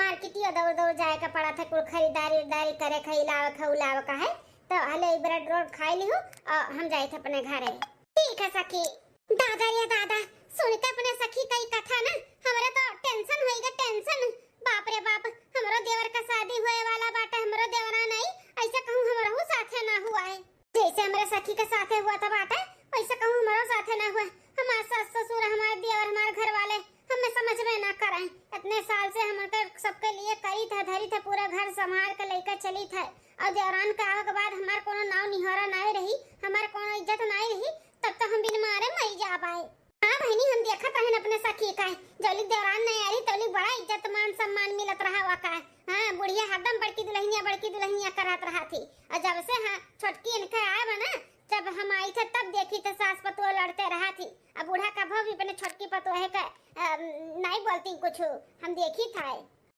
[SPEAKER 1] मार्केटिया दौड़ दौड़ जाए का पड़ा था कुल खरीदारी करे खिलावे खउलावे का है तो हले ब्रेड रोल खाई लिहु और हम जाए थे अपने घरे। ठीक है सखी दादा या दादा सुन के अपने सखी कई कथा ना हमरा तो टेंशन होइगा टेंशन बाप रे बाप हमरो देवर का शादी होए वाला बाटे हमरो देवरा नहीं ऐसे कहूं हमरो साथे ना हुआ है जैसे हमरे सखी के साथे हुआ था बाटे वैसे कहूं हमरो साथे ना हुआ हमार सास ससुर हमारे देवर हमारे घर वाले हमें समझ में ना कराए इतने साल से हम सबके लिए करी था धरी था पूरा घर संभाल के लेकर चली था और देवरान का आवे के बाद हमार कोनो नाव निहारा नहीं रही हमार कोनो इज्जत नहीं रही तब तो हम बिन मारे मर जा पाए। हाँ बहनी हम देखत रहन अपने सखी का जली देवरान नहीं आई तोली बड़ा इज्जत मान सम्मान मिलत रहा वा का। हाँ बुढ़िया हरदम बड़की दुल्हनिया करत रहा थी और जब से हाँ छोटकी इनके आए बना जब हम आई थे तब देखी तो सास पतोह लड़ते रहा थी अब बूढ़ा का भाव भी अपने छोटकी पतोह का नहीं बोलती कुछ हम देखी था।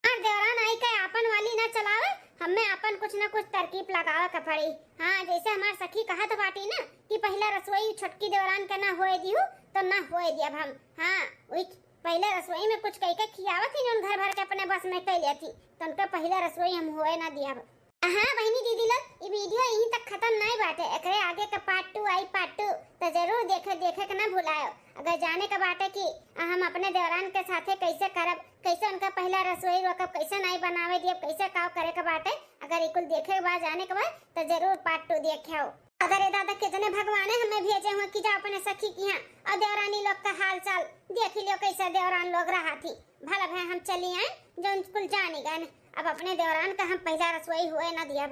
[SPEAKER 1] और देवरान आई के आपन वाली ना चलावे हमें अपन कुछ ना कुछ तरकीब लगावे का पड़ी। हाँ जैसे हमार सखी कहत बाटी ना कि पहला रसोई छोटकी देवरान के ना होए दिहु तो ना होए दिया हम। हाँ वही पहले रसोई में कुछ कई के खियावत थी जोन घर भर के अपने बस में कैले थी तो उनका पहला रसोई हम होए ना दिया। हाँ बहनी दीदी लोग ये वीडियो यहीं तक खत्म नहीं बाटे, एकरे आगे का पार्ट 2 आई पार्ट 2 तो जरूर देखे के ना भुलायो। अगर जाने का बाटे कि हम अपने देवरान के साथे कैसे करब, कैसे उनका पहला रसोई रोकब, कैसे नहीं बनावे दिए, कैसे काव करे के बाटे, अगर इकुल देखे के बाद जाने के बाद तो जरूर पार्ट 2 देखियो। अगर दादा कितने भगवाने हमें भेजे हुए कि जा अपने सखी की यहाँ और देवरानी लोग का हाल चाल देख लियो कैसे देवरान लोग रहा थी। भला भाई हम चली आए जो कुल जानी गए अब अपने देवरान का हम पहला रसोई हुए ना दिया।